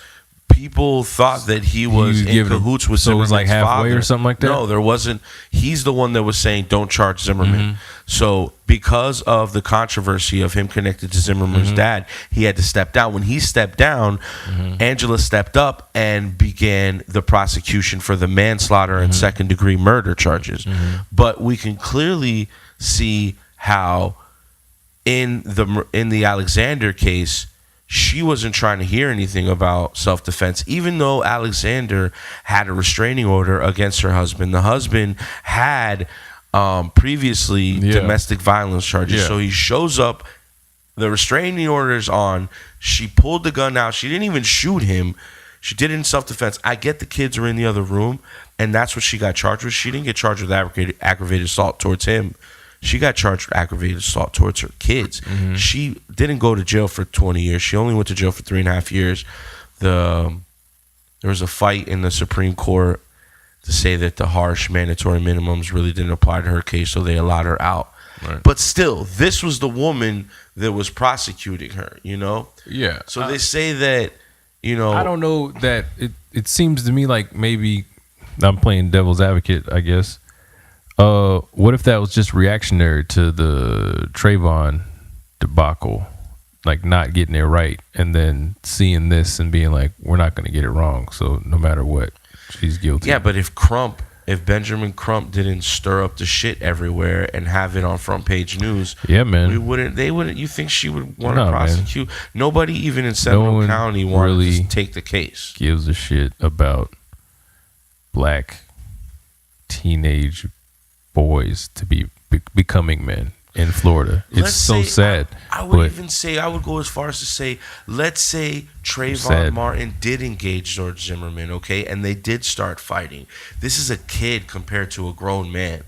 Speaker 1: people thought that he was in cahoots with Zimmerman's
Speaker 2: so it was like halfway
Speaker 1: father.
Speaker 2: Or something like that?
Speaker 1: No, there wasn't. He's the one that was saying, don't charge Zimmerman. So because of the controversy of him connected to Zimmerman's dad, he had to step down. When he stepped down, Angela stepped up and began the prosecution for the manslaughter and second-degree murder charges. But we can clearly see how in the Alexander case, she wasn't trying to hear anything about self-defense, even though Alexander had a restraining order against her husband. The husband had previously domestic violence charges. So he shows up, the restraining order is on, she pulled the gun out, she didn't even shoot him, she did it in self-defense. I get the kids are in the other room, and that's what she got charged with. She didn't get charged with aggravated assault towards him. She got charged with aggravated assault towards her kids.
Speaker 2: Mm-hmm.
Speaker 1: She didn't go to jail for 20 years. She only went to jail for 3.5 years. There was a fight in the Supreme Court to say that the harsh mandatory minimums really didn't apply to her case, so they allowed her out.
Speaker 2: Right.
Speaker 1: But still, this was the woman that was prosecuting her, you know?
Speaker 2: Yeah.
Speaker 1: So they say that, you know...
Speaker 2: I don't know that... It seems to me like maybe... I'm playing devil's advocate, I guess. What if that was just reactionary to the Trayvon debacle? Like not getting it right and then seeing this and being like, we're not going to get it wrong. So no matter what, she's guilty.
Speaker 1: Yeah, but if Benjamin Crump didn't stir up the shit everywhere and have it on front page news,
Speaker 2: yeah, man,
Speaker 1: they wouldn't. You think she would want to
Speaker 2: No,
Speaker 1: prosecute? Man. Nobody, even in Seminole County, wanted
Speaker 2: really
Speaker 1: to take the case.
Speaker 2: Gives a shit about black teenage boys to be becoming men in Florida. It's so sad.
Speaker 1: I would go as far as to say, let's say Trayvon Martin did engage George Zimmerman, okay, and they did start fighting. This is a kid compared to a grown man,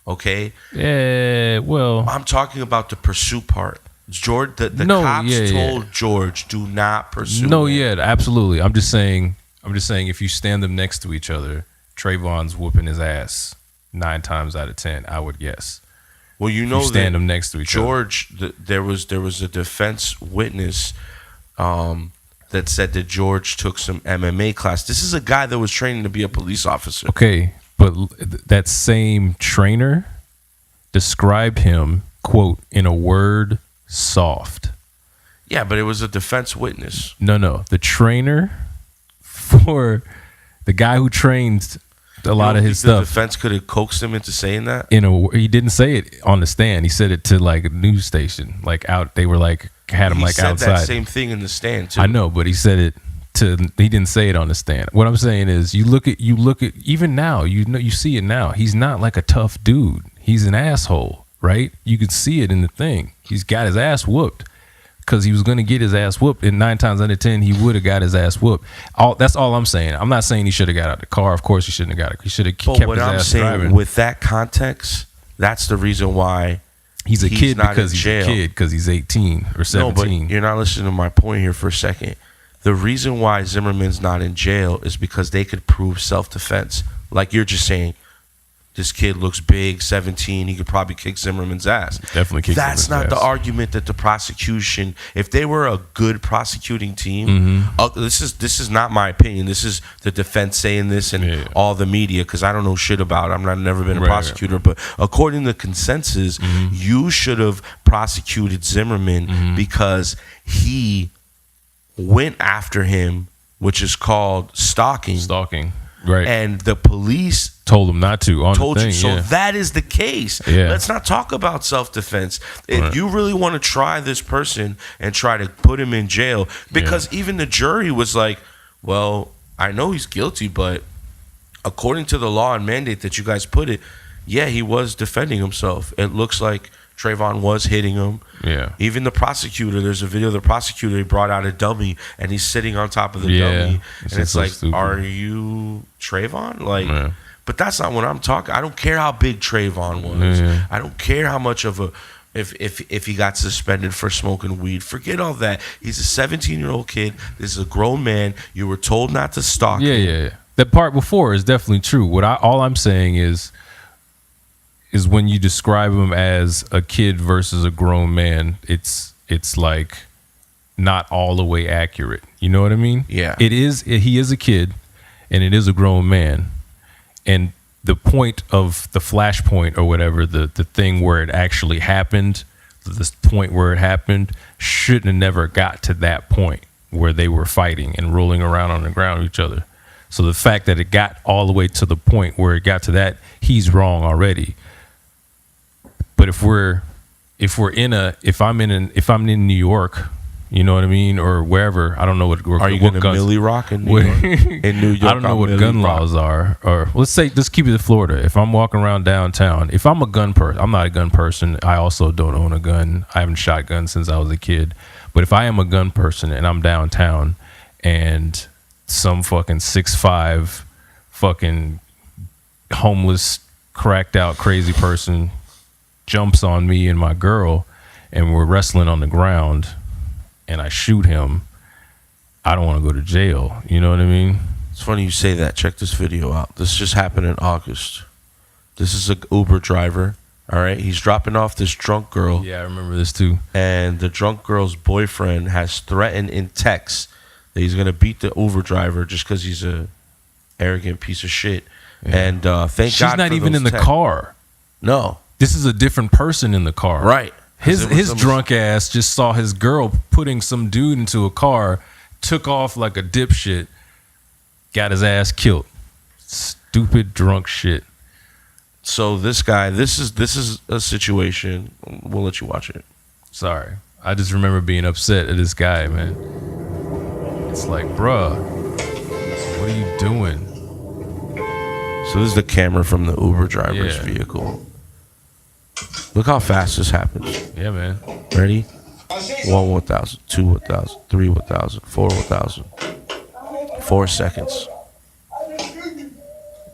Speaker 1: okay?
Speaker 2: Yeah, well,
Speaker 1: I'm talking about the pursuit part. George, the cops told George, do not pursue.
Speaker 2: No, yeah, absolutely. I'm just saying, if you stand them next to each other, Trayvon's whooping his ass 9 times out of 10, I would guess.
Speaker 1: Well, you know,
Speaker 2: stand them next to each
Speaker 1: George, there was a defense witness that said that George took some MMA class. This is a guy that was training to be a police officer.
Speaker 2: Okay, but that same trainer described him, quote, in a word, soft.
Speaker 1: Yeah, but it was a defense witness.
Speaker 2: No, the trainer for the guy who trained a lot of his stuff.
Speaker 1: The defense could have coaxed him into saying that.
Speaker 2: He didn't say it on the stand. He said it to like a news station, like out. They were like had him like outside. He said
Speaker 1: that same thing in the stand too.
Speaker 2: I know, but he said it to. He didn't say it on the stand. What I'm saying is, you look at even now. You see it now. He's not like a tough dude. He's an asshole, right? You could see it in the thing. He's got his ass whooped. Because he was going to get his ass whooped, and 9 times out of 10 he would have got his ass whooped. That's all I'm saying. I'm not saying he should have got out of the car. Of course he shouldn't have got it. He should have kept his ass driving.
Speaker 1: With that context, that's the reason why
Speaker 2: he's a kid, because he's a kid, because he's 18 or 17.
Speaker 1: No, but you're not listening to my point here for a second. The reason why Zimmerman's not in jail is because they could prove self-defense. Like you're just saying, this kid looks big, 17. He could probably kick Zimmerman's ass.
Speaker 2: Definitely kick
Speaker 1: That's
Speaker 2: Zimmerman's
Speaker 1: not
Speaker 2: ass.
Speaker 1: the argument that the prosecution, if they were a good prosecuting team, this is not my opinion. This is the defense saying this and all the media, because I don't know shit about it. I've never been a prosecutor. But according to consensus, you should have prosecuted Zimmerman because he went after him, which is called stalking.
Speaker 2: Right.
Speaker 1: And the police
Speaker 2: told him not to.
Speaker 1: So that is the case.
Speaker 2: Yeah.
Speaker 1: Let's not talk about self-defense. If you really want to try this person and try to put him in jail, because even the jury was like, well, I know he's guilty, but according to the law and mandate that you guys put it, he was defending himself. It looks like Trayvon was hitting him.
Speaker 2: Yeah.
Speaker 1: Even the prosecutor, there's a video of the prosecutor, he brought out a dummy and he's sitting on top of the dummy. And it's like,
Speaker 2: stupid.
Speaker 1: Are you Trayvon? Like, but that's not what I'm talking. I don't care how big Trayvon was. I don't care how much of a if he got suspended for smoking weed. Forget all that. He's a 17-year-old kid. This is a grown man. You were told not to stalk him.
Speaker 2: Yeah. That part before is definitely true. All I'm saying is when you describe him as a kid versus a grown man, it's like not all the way accurate. You know what I mean?
Speaker 1: Yeah.
Speaker 2: He is a kid and it is a grown man. And the point of the flashpoint or whatever, the thing where it actually happened, the point where it happened, shouldn't have never got to that point where they were fighting and rolling around on the ground with each other. So the fact that it got all the way to the point where it got to that, he's wrong already. But if I'm in New York, you know what I mean, or wherever, I don't know what.
Speaker 1: Are you going to Millie Rock in New York? In New York,
Speaker 2: I don't know what gun laws are. Or let's keep it in Florida. If I'm walking around downtown, if I'm a gun person, I'm not a gun person. I also don't own a gun. I haven't shot guns since I was a kid. But if I am a gun person and I'm downtown, and some fucking 6'5", fucking homeless, cracked out, crazy person jumps on me and my girl and we're wrestling on the ground and I shoot him, I don't want to go to jail. You know what I mean?
Speaker 1: It's funny you say that. Check this video out. This just happened in August. This is an Uber driver. All right. He's dropping off this drunk girl.
Speaker 2: Yeah, I remember this too.
Speaker 1: And the drunk girl's boyfriend has threatened in text that he's going to beat the Uber driver just because he's a arrogant piece of shit. Yeah. And thank
Speaker 2: She's
Speaker 1: God
Speaker 2: not
Speaker 1: for
Speaker 2: even
Speaker 1: those
Speaker 2: in the
Speaker 1: texts.
Speaker 2: car.
Speaker 1: No.
Speaker 2: This is a different person in the car.
Speaker 1: Right.
Speaker 2: His drunk ass just saw his girl putting some dude into a car, took off like a dipshit, got his ass killed. Stupid drunk shit.
Speaker 1: So this guy, this is a situation. We'll let you watch it.
Speaker 2: Sorry. I just remember being upset at this guy, man. It's like, bruh, what are you doing?
Speaker 1: So this is the camera from the Uber driver's vehicle. Look how fast this happens.
Speaker 2: Yeah, man.
Speaker 1: Ready? 1 1,000, 2 1,000, 3 1,000, 4 1,000. 4 seconds.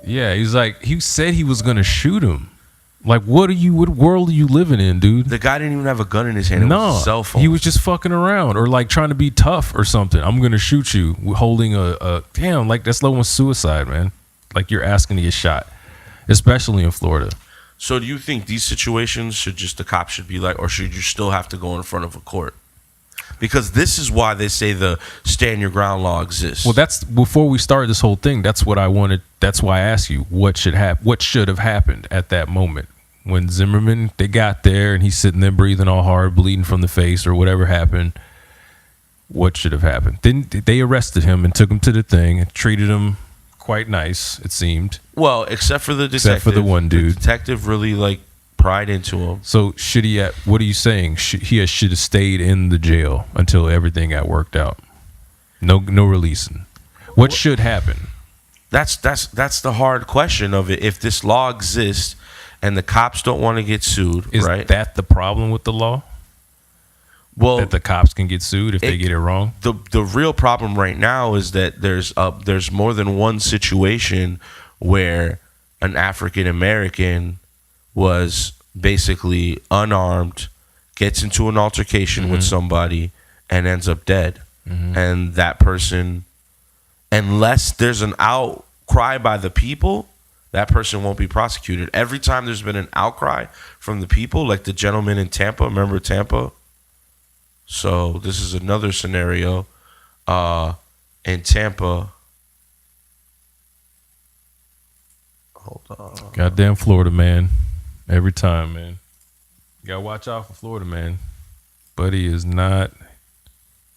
Speaker 2: Yeah, he said he was gonna shoot him. Like, what world are you living in, dude?
Speaker 1: The guy didn't even have a gun in his hand. It was a cell phone.
Speaker 2: He was just fucking around or like trying to be tough or something. I'm gonna shoot you holding a damn, like that's almost suicide, man. Like you're asking to get shot, especially in Florida.
Speaker 1: So do you think these situations the cops should be like, or should you still have to go in front of a court? Because this is why they say the stand your ground law exists.
Speaker 2: Well, that's before we start this whole thing. That's what I wanted. That's why I asked you what should have happened at that moment when Zimmerman, they got there and he's sitting there breathing all hard, bleeding from the face or whatever happened. What should have happened? Then they arrested him and took him to the thing and treated him quite nice, it seemed.
Speaker 1: Well, except for the detective.
Speaker 2: Except for the one dude.
Speaker 1: The detective really pried into him.
Speaker 2: So should he? What are you saying? He should have stayed in the jail until everything got worked out. No releasing. What should happen?
Speaker 1: That's the hard question of it. If this law exists and the cops don't want to get sued,
Speaker 2: Is
Speaker 1: right?
Speaker 2: that the problem with the law?
Speaker 1: Well,
Speaker 2: that the cops can get sued if they get it wrong.
Speaker 1: The real problem right now is that there's more than one situation where an African American was basically unarmed, gets into an altercation with somebody, and ends up dead. And that person, unless there's an outcry by the people, that person won't be prosecuted. Every time there's been an outcry from the people, like the gentleman in Tampa, remember Tampa? So this is another scenario in Tampa. Hold on.
Speaker 2: Goddamn Florida, man. Every time, man. You gotta watch out for Florida, man. Buddy is not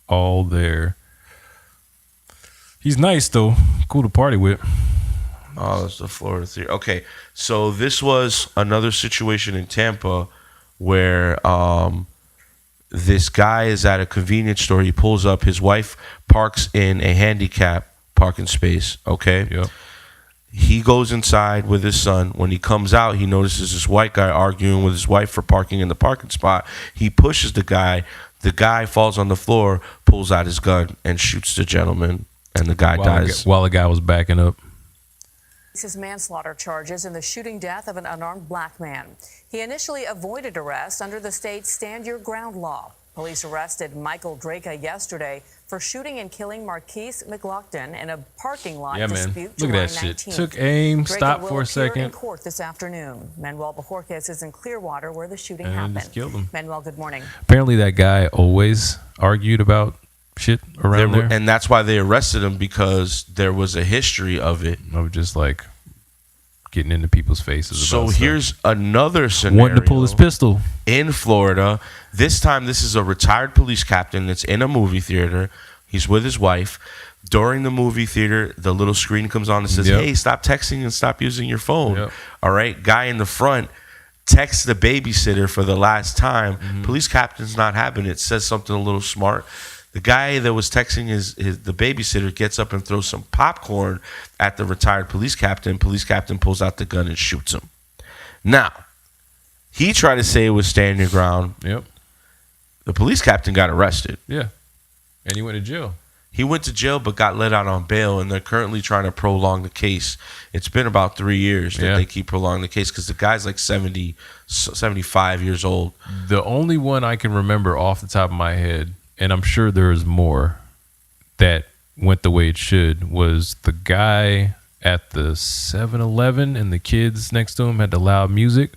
Speaker 2: all there. He's nice, though. Cool to party with.
Speaker 1: Oh, that's the Florida theory. Okay, so this was another situation in Tampa where this guy is at a convenience store. He pulls up. His wife parks in a handicapped parking space. Okay.
Speaker 2: Yep.
Speaker 1: He goes inside with his son. When he comes out, he notices this white guy arguing with his wife for parking in the parking spot. He pushes the guy. The guy falls on the floor, pulls out his gun, and shoots the gentleman. And the guy dies.
Speaker 2: While the guy was backing up.
Speaker 3: His manslaughter charges in the shooting death of an unarmed black man. He initially avoided arrest under the state's Stand Your Ground law. Police arrested Michael Draka yesterday for shooting and killing Markeis McGlockton in a parking lot dispute.
Speaker 2: Look at that shit.
Speaker 3: 19th.
Speaker 2: Took aim,
Speaker 3: Draka
Speaker 2: stopped
Speaker 3: will
Speaker 2: for a
Speaker 3: appear in
Speaker 2: second.
Speaker 3: court this afternoon. Manuel Bojorquez is in Clearwater where the shooting
Speaker 2: And
Speaker 3: happened.
Speaker 2: just killed him.
Speaker 3: Manuel, good morning.
Speaker 2: Apparently that guy always argued about shit around there.
Speaker 1: And that's why they arrested him, because there was a history of it.
Speaker 2: Of just like getting into people's faces.
Speaker 1: So
Speaker 2: about
Speaker 1: here's
Speaker 2: stuff.
Speaker 1: another scenario.
Speaker 2: Wanting to pull his pistol.
Speaker 1: In Florida. This time, this is a retired police captain that's in a movie theater. He's with his wife. During the movie theater, the little screen comes on and says, hey, stop texting and stop using your phone. All right. Guy in the front texts the babysitter for the last time. Police captain's not having it. Says something a little smart. The guy that was texting the babysitter gets up and throws some popcorn at the retired police captain. Police captain pulls out the gun and shoots him. Now, he tried to say it was stand your ground.
Speaker 2: Yep.
Speaker 1: The police captain got arrested.
Speaker 2: Yeah. And he went to jail.
Speaker 1: He went to jail but got let out on bail, and they're currently trying to prolong the case. It's been about 3 years that they keep prolonging the case because the guy's like 70, 75 years old.
Speaker 2: The only one I can remember off the top of my head, and I'm sure there's more, that went the way it should, was the guy at the 7-Eleven and the kids next to him had the loud music.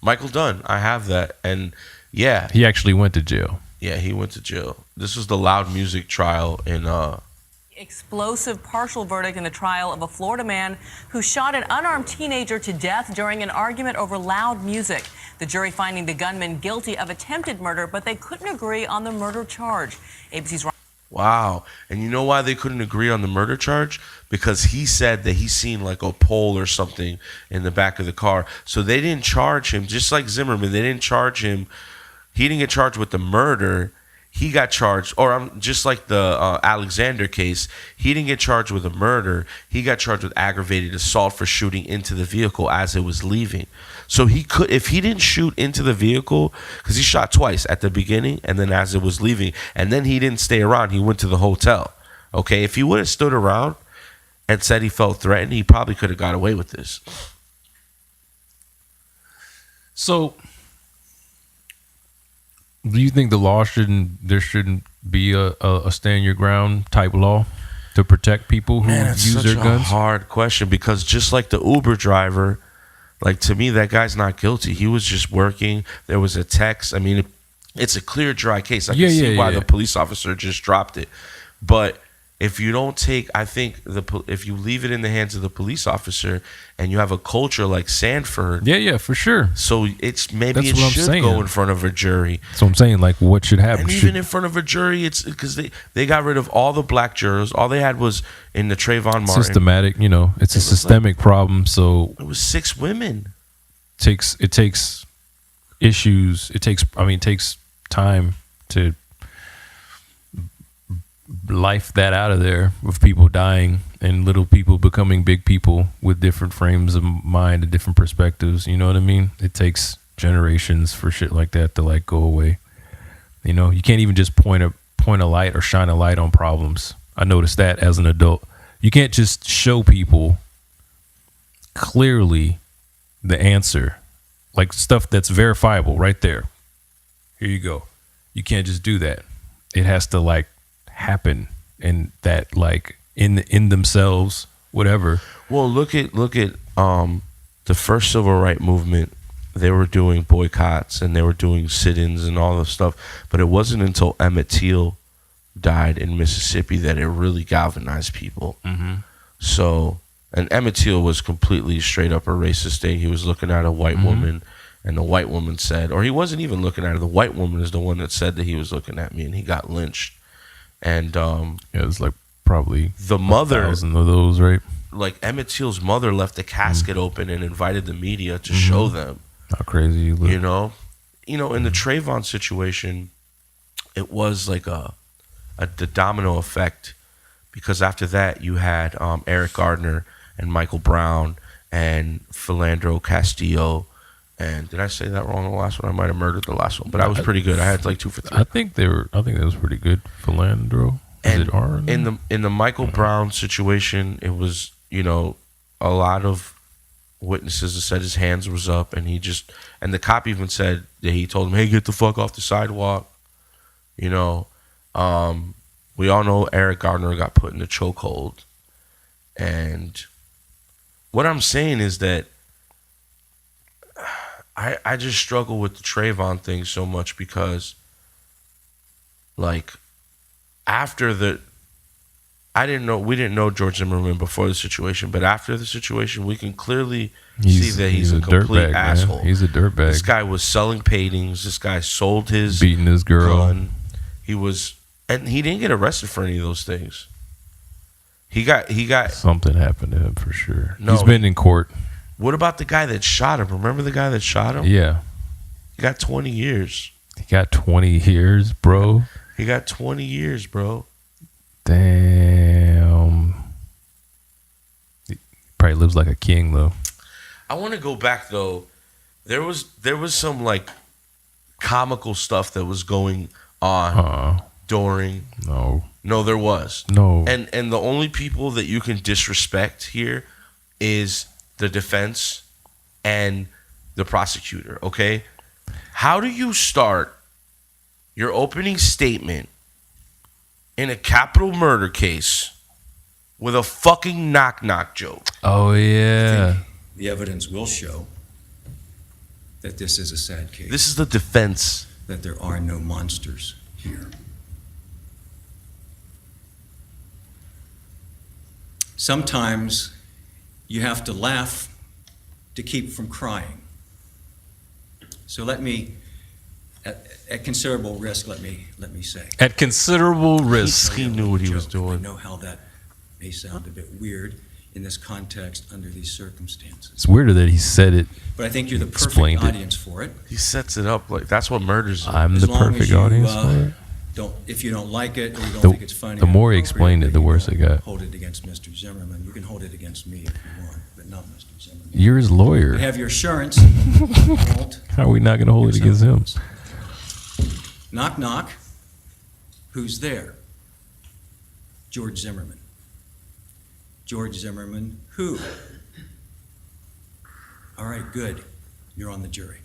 Speaker 1: Michael Dunn, I have that. And yeah.
Speaker 2: He actually went to jail.
Speaker 1: Yeah, he went to jail. This was the loud music trial in
Speaker 3: Explosive partial verdict in the trial of a Florida man who shot an unarmed teenager to death during an argument over loud music. The jury finding the gunman guilty of attempted murder, but they couldn't agree on the murder charge. ABC's
Speaker 1: Wow. And you know why they couldn't agree on the murder charge? Because he said that he seen like a pole or something in the back of the car. So they didn't charge him, just like Zimmerman. They didn't charge him. He didn't get charged with the murder. He got charged, or just like the Alexander case, he didn't get charged with a murder. He got charged with aggravated assault for shooting into the vehicle as it was leaving. So he could, if he didn't shoot into the vehicle, because he shot twice at the beginning and then as it was leaving, and then he didn't stay around, he went to the hotel. Okay, if he would have stood around and said he felt threatened, he probably could have got away with this.
Speaker 2: So, do you think there shouldn't be a stand your ground type law to protect people who use their guns?
Speaker 1: That's a hard question, because just like the Uber driver, like, to me, that guy's not guilty. He was just working. There was a text. I mean, it's a clear, dry case. I can see why the police officer just dropped it. But if you don't take, I think if you leave it in the hands of the police officer and you have a culture like Sanford.
Speaker 2: Yeah, for sure.
Speaker 1: So it should go in front of a jury.
Speaker 2: So I'm saying, like, what should happen?
Speaker 1: And even in front of a jury, it's because they got rid of all the black jurors. All they had was in the Trayvon Martin.
Speaker 2: Systematic, it's a systemic problem. So
Speaker 1: it was 6 women.
Speaker 2: It takes issues. It takes time to life that out of there, with people dying and little people becoming big people with different frames of mind and different perspectives. You know what I mean? It takes generations for shit like that to like go away. You can't even just point a light or shine a light on problems. I noticed that as an adult. You can't just show people clearly the answer, like stuff that's verifiable right there. Here you go. You can't just do that. It has to like happen, and that like in themselves, whatever.
Speaker 1: Well, look at the first civil rights movement. They were doing boycotts and they were doing sit-ins and all this stuff, but it wasn't until Emmett Till died in Mississippi that it really galvanized people.
Speaker 2: Mm-hmm.
Speaker 1: So, and Emmett Till was completely straight up a racist thing. He was looking at a white woman, and the white woman said, or he wasn't even looking at her. The white woman is the one that said that he was looking at me, and he got lynched. And
Speaker 2: it was like probably
Speaker 1: the mother
Speaker 2: 1,000 of those, right?
Speaker 1: Like Emmett Till's mother left the casket open and invited the media to show them
Speaker 2: how crazy you look.
Speaker 1: In the Trayvon situation, it was like the domino effect, because after that you had Eric Gardner and Michael Brown and Philandro Castillo. And did I say that wrong? The last one, I might have murdered the last one, but I was pretty good. I had like 2 for 3.
Speaker 2: I think that was pretty good. Philandro. Is it R?
Speaker 1: In the Michael Brown situation, it was a lot of witnesses that said his hands was up, and and the cop even said that he told him, "Hey, get the fuck off the sidewalk." We all know Eric Gardner got put in the chokehold, and what I'm saying is that I just struggle with the Trayvon thing so much, because like after we didn't know George Zimmerman before the situation, but after the situation, we can clearly see that he's a complete asshole.
Speaker 2: He's a dirtbag.
Speaker 1: This guy was selling paintings. This guy sold
Speaker 2: beating his girl.
Speaker 1: Gun. And he didn't get arrested for any of those things. He got
Speaker 2: something happened to him for sure.
Speaker 1: No,
Speaker 2: he's been in court.
Speaker 1: What about the guy that shot him? Remember the guy that shot him?
Speaker 2: Yeah.
Speaker 1: He got 20 years.
Speaker 2: He got 20 years, bro.
Speaker 1: He got 20 years, bro.
Speaker 2: Damn. He probably lives like a king, though.
Speaker 1: I want to go back, though. There was some like comical stuff that was going on during.
Speaker 2: No,
Speaker 1: there was.
Speaker 2: No.
Speaker 1: And the only people that you can disrespect here is the defense and the prosecutor, okay? How do you start your opening statement in a capital murder case with a fucking knock-knock joke?
Speaker 2: Oh, yeah.
Speaker 7: The evidence will show that this is a sad case.
Speaker 1: This is the defense.
Speaker 7: That there are no monsters here. Sometimes you have to laugh to keep from crying. So let me, at considerable risk, let me say.
Speaker 2: At considerable risk.
Speaker 1: He knew what he was doing.
Speaker 7: I know how that may sound a bit weird in this context under these circumstances.
Speaker 2: It's weirder that he said it.
Speaker 7: But I think you're the perfect
Speaker 2: explained it.
Speaker 7: audience for it.
Speaker 1: He sets it up like that's what murders are.
Speaker 2: I'm
Speaker 7: As
Speaker 2: the
Speaker 7: long as
Speaker 2: perfect
Speaker 7: you,
Speaker 2: audience for it.
Speaker 7: If you don't like it or you don't
Speaker 2: The-
Speaker 7: think it's funny,
Speaker 2: the more he
Speaker 7: or
Speaker 2: explained it, the worse it got.
Speaker 7: Hold it against Mr. Zimmerman. You can hold it against me if you want, but not Mr. Zimmerman.
Speaker 2: You're his lawyer.
Speaker 7: I have your assurance. I won't.
Speaker 2: How are we not going to hold it against him?
Speaker 7: Knock, knock. Who's there? George Zimmerman. George Zimmerman, who? All right, good. You're on the jury.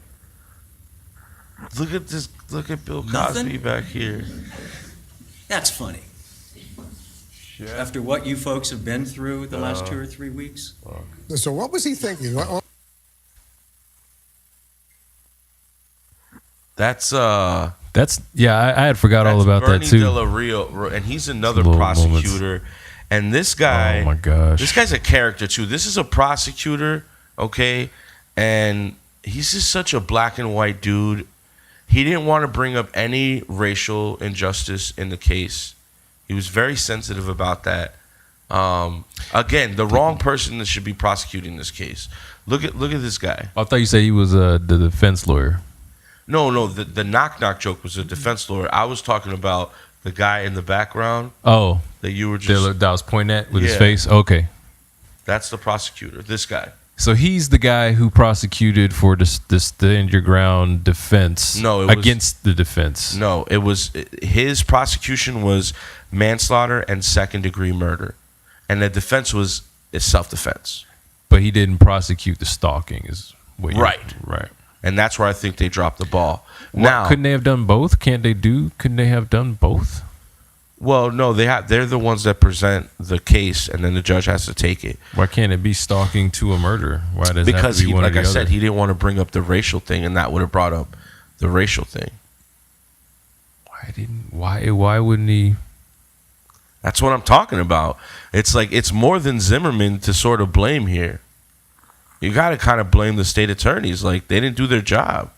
Speaker 1: Look at this. Look at Bill Cosby
Speaker 7: Nothing?
Speaker 1: back here.
Speaker 7: That's funny. After what you folks have been through the last 2 or 3 weeks.
Speaker 22: So what was he thinking?
Speaker 1: That's
Speaker 2: yeah. I had forgot all about
Speaker 1: Bernie
Speaker 2: that too.
Speaker 1: De La Rio, and he's another
Speaker 2: Little
Speaker 1: prosecutor. And this guy,
Speaker 2: Oh my gosh.
Speaker 1: this guy's a character too. This is a prosecutor, okay, and he's just such a black and white dude. He didn't want to bring up any racial injustice in the case. He was very sensitive about that. Again, the wrong person that should be prosecuting this case. Look at this guy.
Speaker 2: I thought you said he was the defense lawyer.
Speaker 1: No, the knock-knock joke was a defense lawyer. I was talking about the guy in the background.
Speaker 2: Oh,
Speaker 1: that you were just
Speaker 2: that was pointing at with his
Speaker 1: Yeah.
Speaker 2: face. Okay,
Speaker 1: That's the prosecutor. This guy.
Speaker 2: so he's the guy who prosecuted for this stand your ground defense.
Speaker 1: No, it was-
Speaker 2: against the defense.
Speaker 1: No, it was his prosecution was manslaughter and second-degree murder, and the defense was self-defense.
Speaker 2: But he didn't prosecute the stalking. Is what
Speaker 1: Right.
Speaker 2: Right.
Speaker 1: And that's where I think they dropped the ball.
Speaker 2: Now, couldn't they have done both? Couldn't they have done both?
Speaker 1: Well, no, they're the ones that present the case, and then the judge has to take it.
Speaker 2: Why can't it be stalking to a murder? Why does it have
Speaker 1: Because
Speaker 2: to be
Speaker 1: he,
Speaker 2: one or
Speaker 1: like
Speaker 2: the
Speaker 1: I said,
Speaker 2: other?
Speaker 1: he didn't want to bring up the racial thing, and that would have brought up the racial thing.
Speaker 2: Why wouldn't he?
Speaker 1: That's what I'm talking about. It's like it's more than Zimmerman to sort of blame here. You got to kind of blame the state attorneys. Like, they didn't do their job.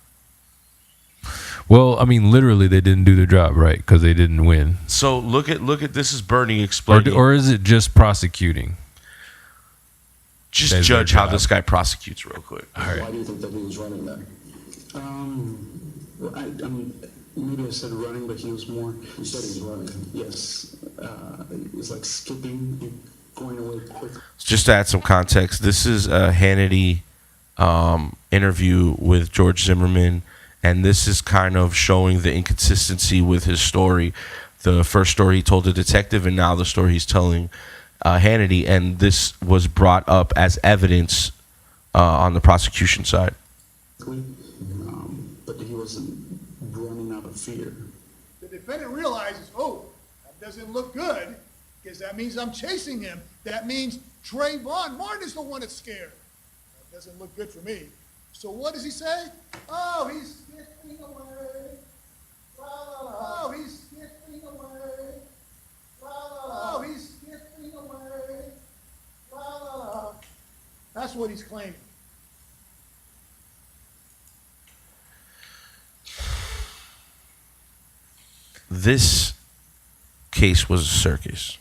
Speaker 2: Well, I mean, literally, they didn't do their job right because they didn't win.
Speaker 1: So look at this is Bernie explaining.
Speaker 2: Or is it just prosecuting?
Speaker 1: Just
Speaker 2: That's
Speaker 1: judge
Speaker 2: their
Speaker 1: how
Speaker 2: job.
Speaker 1: this guy prosecutes real quick.
Speaker 23: Why do you think that he was running that? Well, I mean, maybe I said running, but he was more. You said he was running. Yes, it was like skipping, and going away quick.
Speaker 1: Just to add some context, this is a Hannity interview with George Zimmerman, and this is kind of showing the inconsistency with his story. The first story he told the detective, and now the story he's telling Hannity, and this was brought up as evidence on the prosecution side.
Speaker 23: But he wasn't running out of fear.
Speaker 24: The defendant realizes, oh, that doesn't look good, because that means I'm chasing him. That means Trayvon Martin is the one that's scared. That doesn't look good for me. So what does he say? Oh, he's skipping away. La, la, la. Oh, he's skipping away. La, la, la. Oh, he's skipping away. La, la, la. That's what he's claiming.
Speaker 1: This case was a circus.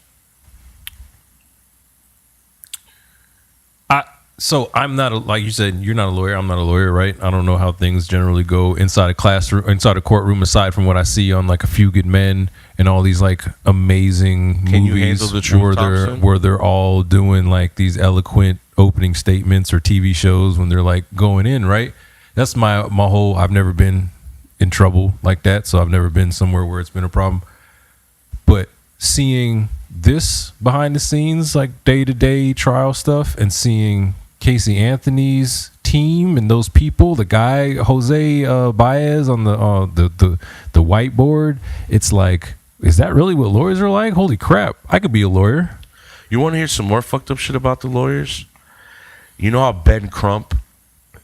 Speaker 2: So I'm not like you said. You're not a lawyer. I'm not a lawyer, right? I don't know how things generally go inside a classroom, inside a courtroom. Aside from what I see on like A Few Good Men and all these like amazing
Speaker 1: Can you
Speaker 2: movies
Speaker 1: handle the truth, Thompson?
Speaker 2: where they're all doing like these eloquent opening statements, or TV shows when they're like going in, right? That's my whole. I've never been in trouble like that, so I've never been somewhere where it's been a problem. seeing this behind the scenes, like day-to-day trial stuff, and seeing Casey Anthony's team and those people, the guy Jose Baez on the whiteboard, it's like, is that really what lawyers are like? Holy crap, I could be a lawyer.
Speaker 1: You want to hear some more fucked up shit about the lawyers? You know how Ben Crump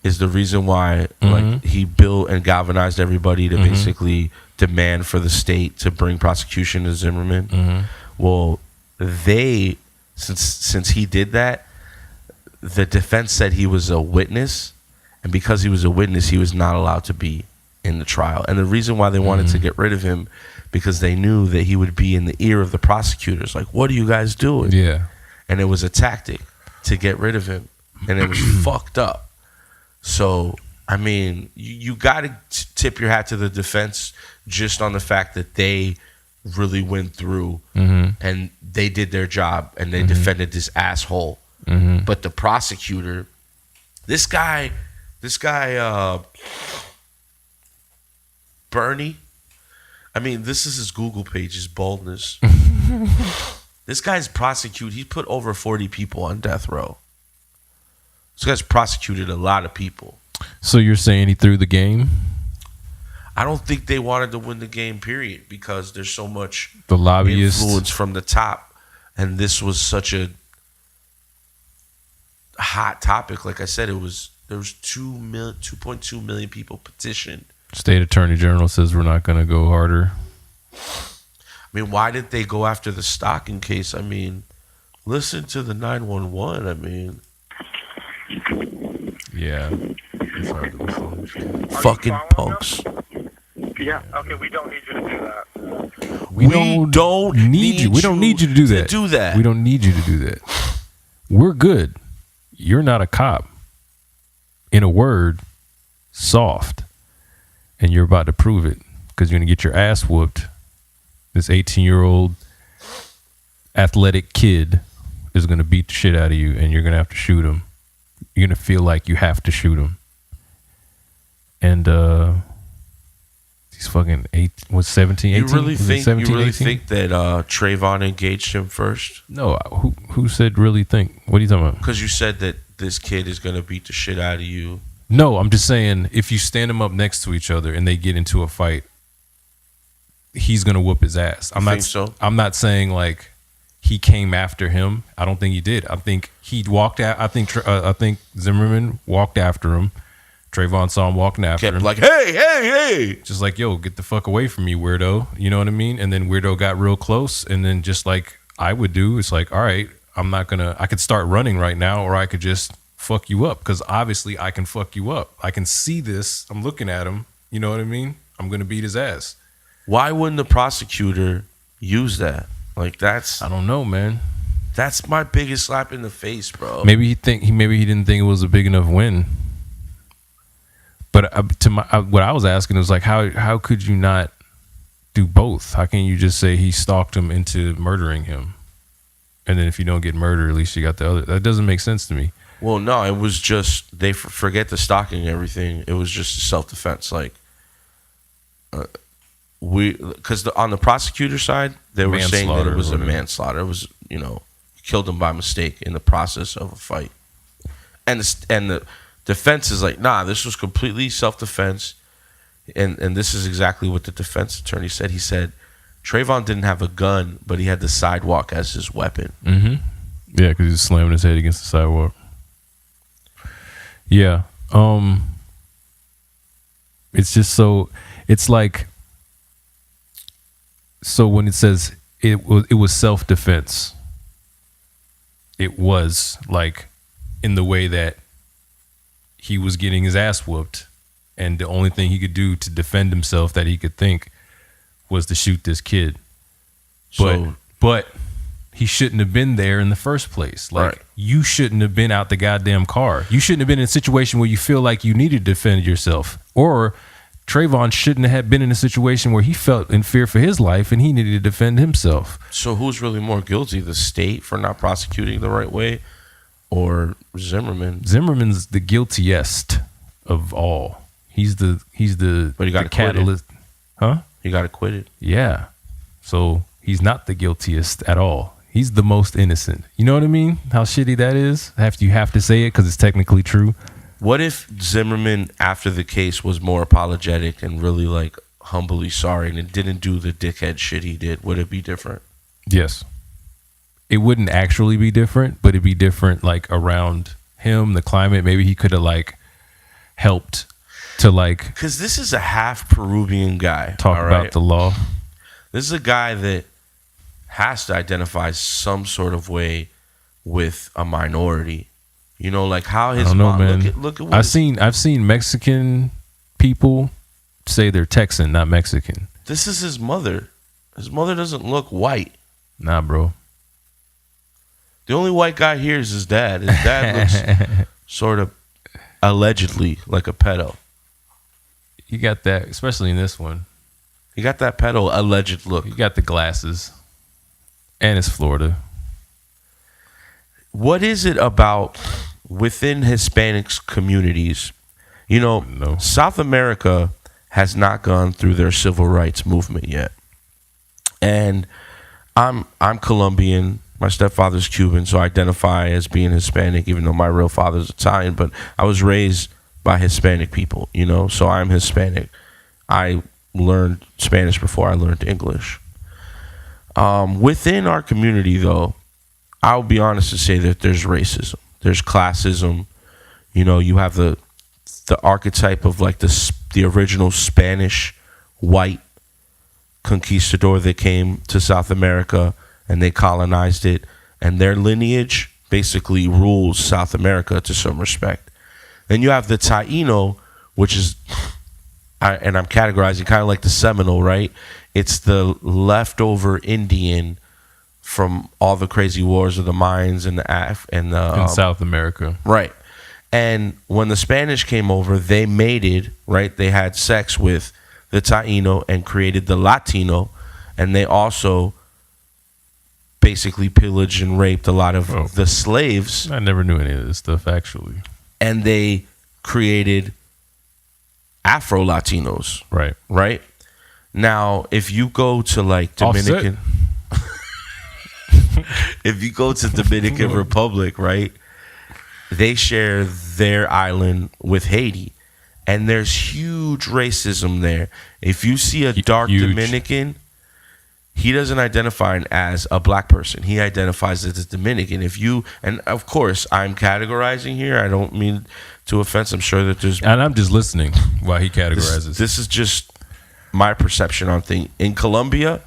Speaker 1: is the reason why like he built and galvanized everybody to basically demand for the state to bring prosecution to Zimmerman? Well, they, since he did that, the defense said he was a witness, and because he was a witness, he was not allowed to be in the trial. And the reason why they wanted to get rid of him, because they knew that he would be in the ear of the prosecutors. Like, what are you guys doing?
Speaker 2: Yeah.
Speaker 1: And it was a tactic to get rid of him, and it was fucked up. So, I mean, you got to tip your hat to the defense just on the fact that they really went through and they did their job and they defended this asshole. But the prosecutor, this guy, Bernie, I mean, this is his Google page, his boldness. This guy's prosecuted, he put over 40 people on death row. This guy's prosecuted a lot of people.
Speaker 2: So you're saying he threw the game?
Speaker 1: I don't think they wanted to win the game, period, because there's so much
Speaker 2: the lobbyist
Speaker 1: influence from the top, and this was such a hot topic. Like I said, there was 2.2 million people petitioned.
Speaker 2: State Attorney General says we're not going to go harder.
Speaker 1: I mean, why did they go after the Stocking case? I mean, listen to the 911. I mean,
Speaker 2: yeah, it's hard to listen.
Speaker 1: Fucking punks.
Speaker 8: Yeah. Okay. We don't need you to do that.
Speaker 2: We don't need you. We don't need you to do that. We don't need you to do that. We're good. You're not a cop. In a word, soft. And you're about to prove it because you're going to get your ass whooped. This 18-year-old athletic kid is going to beat the shit out of you, and you're going to have to shoot him. You're going to feel like you have to shoot him. And he's fucking 17, 18?
Speaker 1: You really think
Speaker 2: 17, 18?
Speaker 1: think that Trayvon engaged him first?
Speaker 2: No, who said really think? What are you talking about?
Speaker 1: Because you said that this kid is going to beat the shit out of you.
Speaker 2: No, I'm just saying if you stand them up next to each other and they get into a fight, he's going to whoop his ass. I'm not saying like he came after him. I don't think he did. I think he walked out. I think Zimmerman walked after him. Trayvon saw him walking after him.
Speaker 1: Like, hey.
Speaker 2: Just like, yo, get the fuck away from me, weirdo. You know what I mean? And then weirdo got real close. And then just like I would do, it's like, all right, I could start running right now, or I could just fuck you up, because obviously I can fuck you up. I can see this. I'm looking at him. You know what I mean? I'm going to beat his ass.
Speaker 1: Why wouldn't the prosecutor use that? Like, I
Speaker 2: don't know, man.
Speaker 1: That's my biggest slap in the face, bro.
Speaker 2: Maybe he didn't think it was a big enough win. But what I was asking was like, how could you not do both? How can you just say he stalked him into murdering him, and then if you don't get murder, at least you got the other? That doesn't make sense to me.
Speaker 1: Well, no, it was just they forget the stalking and everything. It was just self-defense. Like, because on the prosecutor side, they were saying that it was a manslaughter. It was, killed him by mistake in the process of a fight. And the defense is like, nah, this was completely self-defense. And this is exactly what the defense attorney said. He said Trayvon didn't have a gun, but he had the sidewalk as his weapon.
Speaker 2: Mm-hmm. Yeah, because he was slamming his head against the sidewalk. Yeah. It's just it's like, so when it says it was self-defense, it was like in the way that he was getting his ass whooped, and the only thing he could do to defend himself that he could think was to shoot this kid. But he shouldn't have been there in the first place. Like, right. You shouldn't have been out the goddamn car. You shouldn't have been in a situation where you feel like you needed to defend yourself. Or Trayvon shouldn't have been in a situation where he felt in fear for his life and he needed to defend himself.
Speaker 1: So who's really more guilty? The state for not prosecuting the right way, or Zimmerman?
Speaker 2: Zimmerman's the guiltiest of all. He's the
Speaker 1: but he got
Speaker 2: catalyst. Huh?
Speaker 1: He got acquitted.
Speaker 2: Yeah. So he's not the guiltiest at all. He's the most innocent. You know what I mean? How shitty that is? You have to say it because it's technically true.
Speaker 1: What if Zimmerman, after the case, was more apologetic and really like humbly sorry and didn't do the dickhead shit he did? Would it be different?
Speaker 2: Yes. It wouldn't actually be different, but it'd be different like around him, the climate. Maybe he could have like helped to like,
Speaker 1: because this is a half Peruvian guy.
Speaker 2: Talk about the law.
Speaker 1: This is a guy that has to identify some sort of way with a minority. You know, like how his
Speaker 2: I don't know,
Speaker 1: mom.
Speaker 2: man.
Speaker 1: Look at what
Speaker 2: I've seen Mexican people say they're Texan, not Mexican.
Speaker 1: This is his mother. His mother doesn't look white.
Speaker 2: Nah, bro.
Speaker 1: The only white guy here is his dad. His dad looks sort of allegedly like a pedo.
Speaker 2: You got that, especially in this one.
Speaker 1: You got that pedo alleged look.
Speaker 2: You got the glasses. And it's Florida.
Speaker 1: What is it about within Hispanics communities? You know, South America has not gone through their civil rights movement yet. And I'm Colombian. My stepfather's Cuban, so I identify as being Hispanic, even though my real father's Italian. But I was raised by Hispanic people, you know, so I'm Hispanic. I learned Spanish before I learned English. Within our community, though, I'll be honest to say that there's racism, there's classism. You know, you have the archetype of like the original Spanish white conquistador that came to South America and they colonized it, and their lineage basically rules South America to some respect. Then you have the Taino, which is, and I'm categorizing kind of like the Seminole, right? It's the leftover Indian from all the crazy wars of the Mayans and
Speaker 2: in South America,
Speaker 1: right? And when the Spanish came over, they mated, right? They had sex with the Taino and created the Latino, and they also basically pillaged and raped a lot of the slaves.
Speaker 2: I never knew any of this stuff, actually.
Speaker 1: And they created Afro-Latinos.
Speaker 2: Right.
Speaker 1: Right? Now, if you go to like Dominican... if you go to Dominican Republic, right? They share their island with Haiti. And there's huge racism there. If you see a dark Dominican... He doesn't identify as a black person. He identifies as a Dominican. And of course, I'm categorizing here. I don't mean to offense. I'm sure that there's...
Speaker 2: And I'm just listening while he categorizes.
Speaker 1: This is just my perception on things. In Colombia,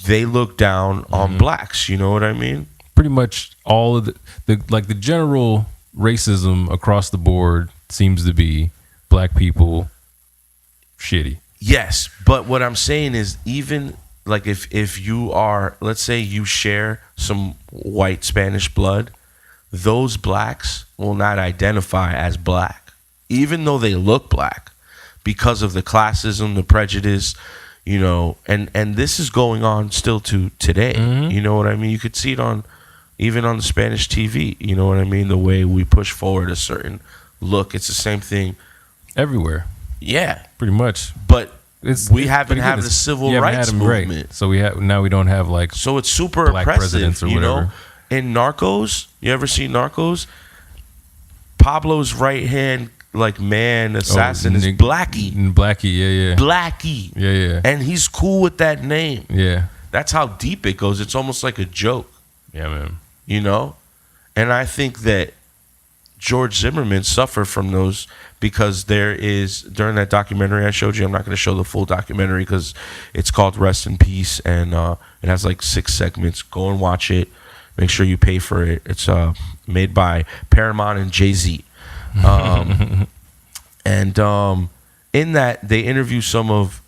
Speaker 1: they look down on blacks. You know what I mean?
Speaker 2: Pretty much all of the general racism across the board seems to be black people shitty.
Speaker 1: Yes, but what I'm saying is, even like if you are, let's say you share some white Spanish blood, those blacks will not identify as black, even though they look black, because of the classism, the prejudice, you know, and this is going on still to today. You know what I mean? You could see it even on the Spanish TV. You know what I mean? The way we push forward a certain look, it's the same thing
Speaker 2: everywhere.
Speaker 1: Yeah,
Speaker 2: pretty much.
Speaker 1: But we haven't had the civil rights movement,
Speaker 2: right. So now we don't have like
Speaker 1: so it's super
Speaker 2: black
Speaker 1: oppressive.
Speaker 2: Presidents or
Speaker 1: you
Speaker 2: whatever.
Speaker 1: know, in Narcos, you ever see Narcos? Pablo's right hand like man assassin is Blackie.
Speaker 2: Yeah.
Speaker 1: Blackie.
Speaker 2: Yeah.
Speaker 1: And he's cool with that name.
Speaker 2: Yeah.
Speaker 1: That's how deep it goes. It's almost like a joke.
Speaker 2: Yeah, man.
Speaker 1: You know, and I think that George Zimmerman suffered from those because there is, during that documentary I showed you, I'm not going to show the full documentary because it's called Rest in Peace, and it has like 6 segments. Go and watch it. Make sure you pay for it. It's made by Paramount and Jay-Z. And in that, they interview some of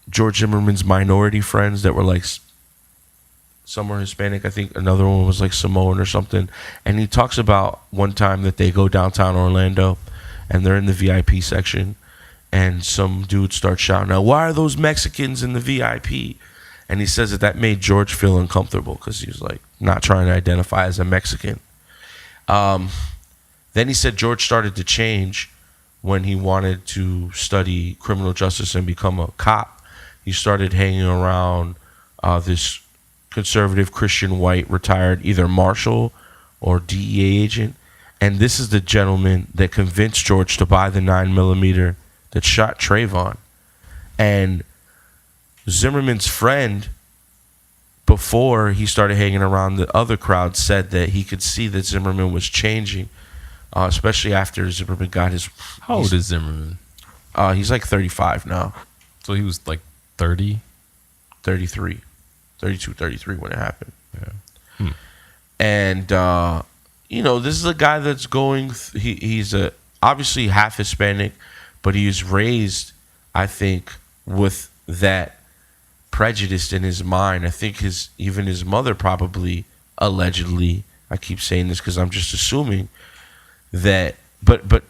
Speaker 1: George Zimmerman's minority friends that were like, some were Hispanic. I think another one was like Samoan or something. And he talks about one time that they go downtown Orlando and they're in the VIP section and some dude starts shouting out, "Why are those Mexicans in the VIP?" And he says that made George feel uncomfortable because he was like not trying to identify as a Mexican. Then he said George started to change when he wanted to study criminal justice and become a cop. he started hanging around this conservative Christian white retired either marshal or DEA agent. And this is the gentleman that convinced George to buy the 9mm that shot Trayvon. And Zimmerman's friend, before he started hanging around the other crowd, said that he could see that Zimmerman was changing, especially after Zimmerman got his...
Speaker 2: How old is Zimmerman?
Speaker 1: He's like 35 now.
Speaker 2: So he was like 30?
Speaker 1: 33. 32, 33 when it happened.
Speaker 2: Yeah.
Speaker 1: And, this is a guy that's going... he's obviously half Hispanic, but he was raised, I think, with that prejudice in his mind. I think even his mother probably, allegedly, I keep saying this because I'm just assuming that, but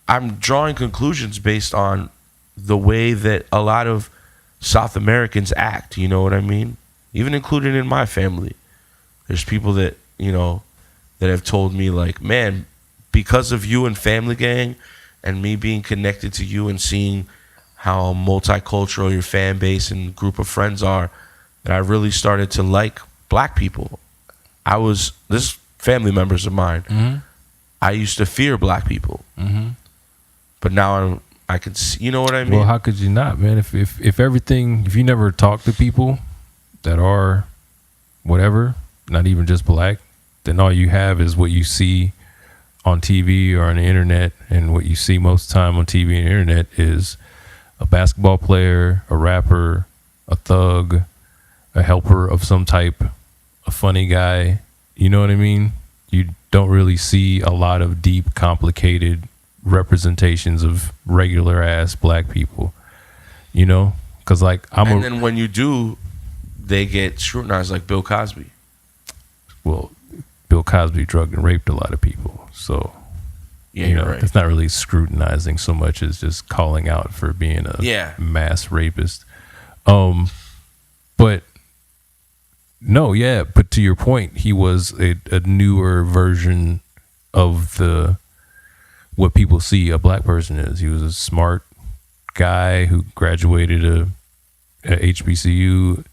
Speaker 1: I'm drawing conclusions based on the way that a lot of South Americans act, you know what I mean? Even included in my family. There's people that, that have told me like, man, because of you and Family Gang and me being connected to you and seeing how multicultural your fan base and group of friends are, that I really started to like black people. This family members of mine, I used to fear black people. But now I can see, you know what I mean?
Speaker 2: Well, how could you not, man? If you never talk to people that are whatever, not even just black, then all you have is what you see on TV or on the internet. And what you see most of the time on TV and internet is a basketball player, a rapper, a thug, a helper of some type, a funny guy. You know what I mean? You don't really see a lot of deep, complicated representations of regular ass black people. Because
Speaker 1: and then when you do, they get scrutinized like Bill Cosby.
Speaker 2: Well, Bill Cosby drugged and raped a lot of people, so
Speaker 1: you're right.
Speaker 2: It's not really scrutinizing so much as just calling out for being a mass rapist. But to your point, he was a newer version of what people see a black person is. He was a smart guy who graduated at HBCU,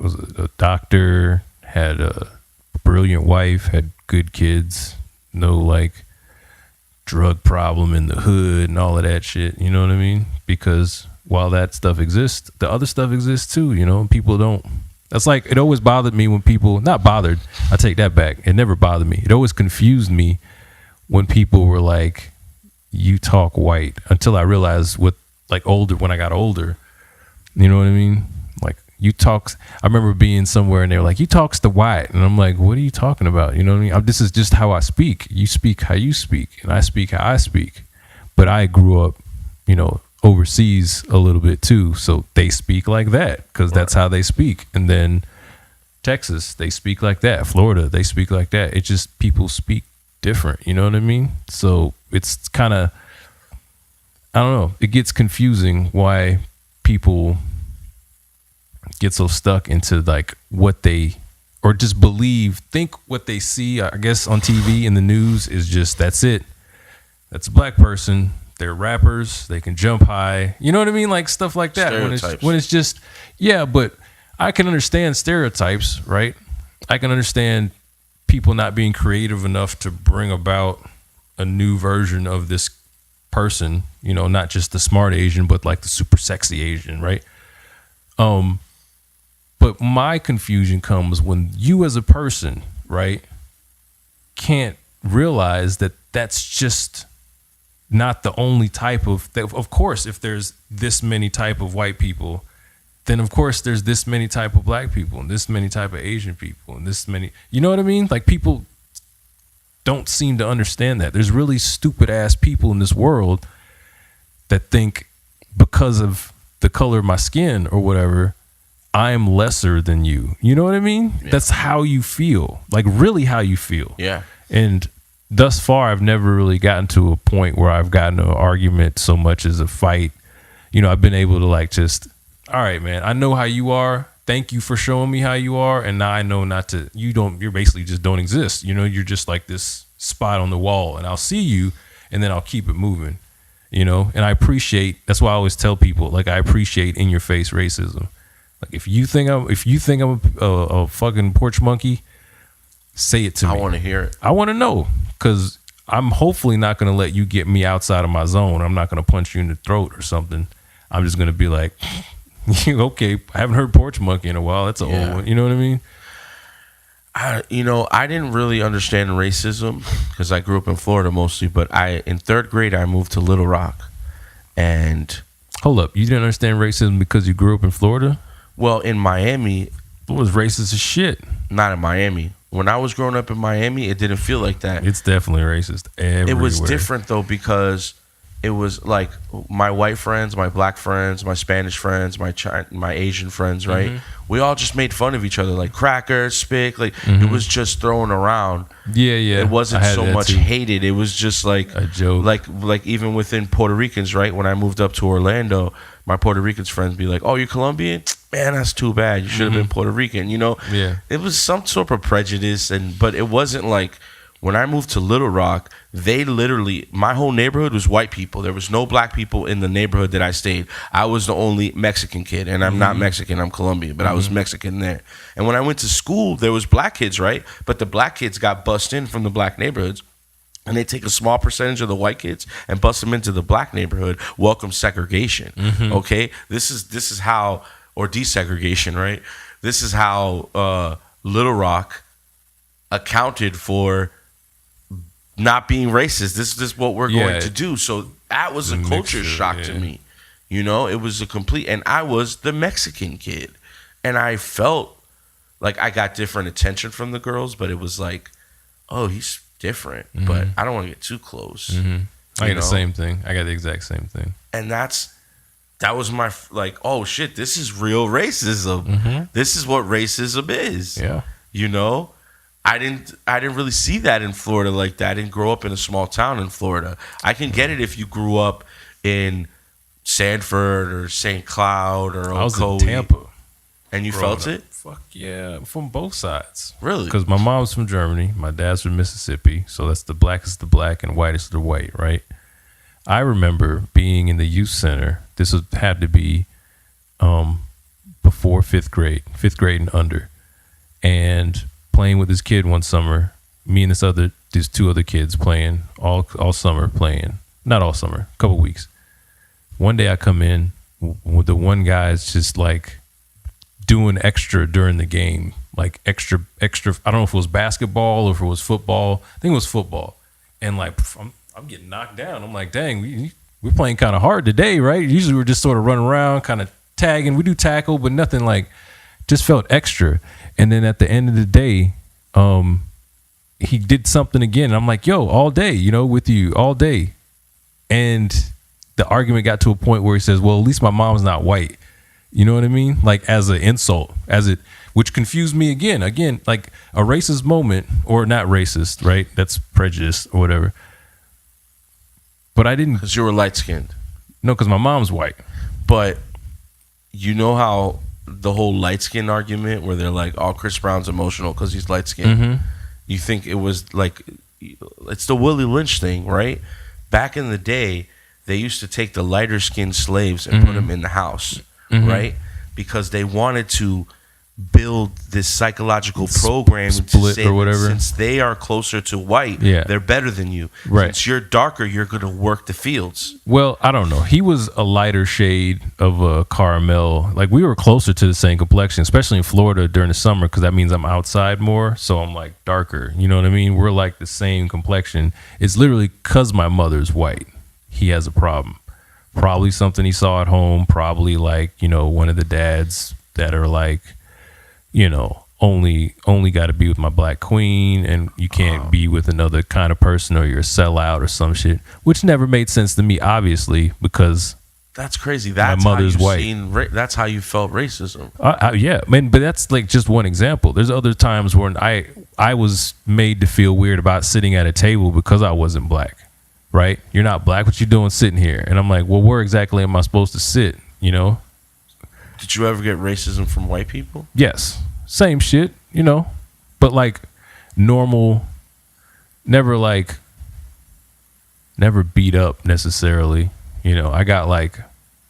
Speaker 2: was a doctor, had a brilliant wife, had good kids, no drug problem in the hood and all of that shit. You know what I mean? Because while that stuff exists, the other stuff exists too, and people don't. That's it always bothered me when people, not bothered, I take that back. It never bothered me. It always confused me when people were like, you talk white, until I realized when I got older, you know what I mean? You talk, I remember being somewhere and they were like, you talks the white. And I'm like, what are you talking about? You know what I mean? This is just how I speak. You speak how you speak and I speak how I speak. But I grew up, overseas a little bit too. So they speak like that because that's how they speak. And then Texas, they speak like that. Florida, they speak like that. It's just people speak different. You know what I mean? So it's kind of, I don't know. It gets confusing why people get so stuck into what they, or just think what they see, I guess, on TV and the news is just, that's it. That's a black person. They're rappers. They can jump high. You know what I mean? Stuff like that. When it's just, but I can understand stereotypes, right? I can understand people not being creative enough to bring about a new version of this person, not just the smart Asian, but the super sexy Asian, right? But my confusion comes when you as a person, right, can't realize that that's just not the only type of course, if there's this many type of white people, then of course there's this many type of black people and this many type of Asian people and this many, you know what I mean? People don't seem to understand that. There's really stupid ass people in this world that think because of the color of my skin or whatever, I'm lesser than you. You know what I mean? Yeah. That's how you feel. Really how you feel.
Speaker 1: Yeah.
Speaker 2: And thus far, I've never really gotten to a point where I've gotten to an argument so much as a fight. I've been able to just, all right, man, I know how you are. Thank you for showing me how you are. And now I know you're basically just don't exist. You're just this spot on the wall and I'll see you and then I'll keep it moving. you know. And I appreciate. That's why I always tell people, like, I appreciate in your face racism. Like, if you think I'm a fucking porch monkey, say it to me.
Speaker 1: I want to hear it.
Speaker 2: I want to know, because I'm hopefully not going to let you get me outside of my zone. I'm not going to punch you in the throat or something. I'm just going to be like, okay, I haven't heard porch monkey in a while. That's an old one. You know what I mean?
Speaker 1: I didn't really understand racism because I grew up in Florida mostly, but in third grade, I moved to Little Rock. And
Speaker 2: hold up, you didn't understand racism because you grew up in Florida?
Speaker 1: Well, in Miami,
Speaker 2: it was racist as shit.
Speaker 1: Not in Miami. When I was growing up in Miami, it didn't feel like that.
Speaker 2: It's definitely racist everywhere.
Speaker 1: It was different though, because it was like my white friends, my black friends, my Spanish friends, my Asian friends, right? We all just made fun of each other, like crackers, spick, like it was just thrown around.
Speaker 2: Yeah.
Speaker 1: It wasn't so much hated. It was just like
Speaker 2: a joke.
Speaker 1: Like even within Puerto Ricans, right? When I moved up to Orlando, my Puerto Ricans friends be like, "Oh, you're Colombian? Man, that's too bad. You should have been Puerto Rican." You know?
Speaker 2: Yeah.
Speaker 1: It was some sort of prejudice, but it wasn't like. When I moved to Little Rock, my whole neighborhood was white people. There was no black people in the neighborhood that I stayed. I was the only Mexican kid, and I'm not Mexican, I'm Colombian, but I was Mexican there. And when I went to school, there was black kids, right? But the black kids got bussed in from the black neighborhoods, and they take a small percentage of the white kids and bust them into the black neighborhood. Welcome segregation, okay? This is how, or desegregation, right? This is how Little Rock accounted for not being racist. This is what we're going to do. So that was a culture shock to me. You know, it was a complete, and I was the Mexican kid, and I felt like I got different attention from the girls, but it was like, oh, he's different, but I don't want to get too close.
Speaker 2: I got the same thing. I got the exact same thing.
Speaker 1: And that was my, like, oh shit, this is real racism. This is what racism is.
Speaker 2: Yeah.
Speaker 1: You know? I didn't really see that in Florida like that. I didn't grow up in a small town in Florida. I can get it if you grew up in Sanford or St. Cloud or Ocoee.
Speaker 2: I was in Tampa.
Speaker 1: And you felt it?
Speaker 2: Fuck yeah, from both sides.
Speaker 1: Really?
Speaker 2: Because my mom's from Germany, my dad's from Mississippi, so that's the blackest the black and whitest the white, right? I remember being in the youth center. This had to be before fifth grade and under, and playing with this kid one summer. Me and these two other kids playing all summer, not all summer, a couple weeks. One day I come in, the one guy's just like doing extra during the game, like extra. I don't know if it was basketball or if it was football. I think it was football. And like I'm getting knocked down. I'm like, dang, we're playing kind of hard today, right? Usually we're just sort of running around, kind of tagging. We do tackle, but nothing like, just felt extra. And then at the end of the day, he did something again. And I'm like, yo, all day, with you all day. And the argument got to a point where he says, well, at least my mom's not white. You know what I mean? Like as an insult, which confused me again, like a racist moment, or not racist, right? That's prejudice or whatever. But I didn't.
Speaker 1: Because you were light skinned.
Speaker 2: No, because my mom's white.
Speaker 1: But you know how the whole light skin argument where they're like, oh, Chris Brown's emotional because he's light skinned. You think it was like, it's the Willie Lynch thing, right? Back in the day, they used to take the lighter skinned slaves and put them in the house, right? Because they wanted to build this psychological program
Speaker 2: split
Speaker 1: to say
Speaker 2: or whatever.
Speaker 1: Since they are closer to white, they're better than you.
Speaker 2: Right.
Speaker 1: Since you're darker, you're going to work the fields.
Speaker 2: Well, I don't know. He was a lighter shade of a caramel. Like we were closer to the same complexion, especially in Florida during the summer, because that means I'm outside more. So I'm like darker. You know what I mean? We're like the same complexion. It's literally because my mother's white. He has a problem. Probably something he saw at home. Probably like, one of the dads that are like, only got to be with my black queen, and you can't be with another kind of person, or you're a sellout or some shit, which never made sense to me, obviously, because
Speaker 1: that's crazy. That's
Speaker 2: my mother's white.
Speaker 1: That's how you felt racism.
Speaker 2: Yeah, man. But that's like just one example. There's other times when I was made to feel weird about sitting at a table because I wasn't black. Right? You're not black. What you doing sitting here? And I'm like, well, where exactly am I supposed to sit?
Speaker 1: Did you ever get racism from white people?
Speaker 2: Yes. Same shit, but like normal, never beat up necessarily, You know, I got like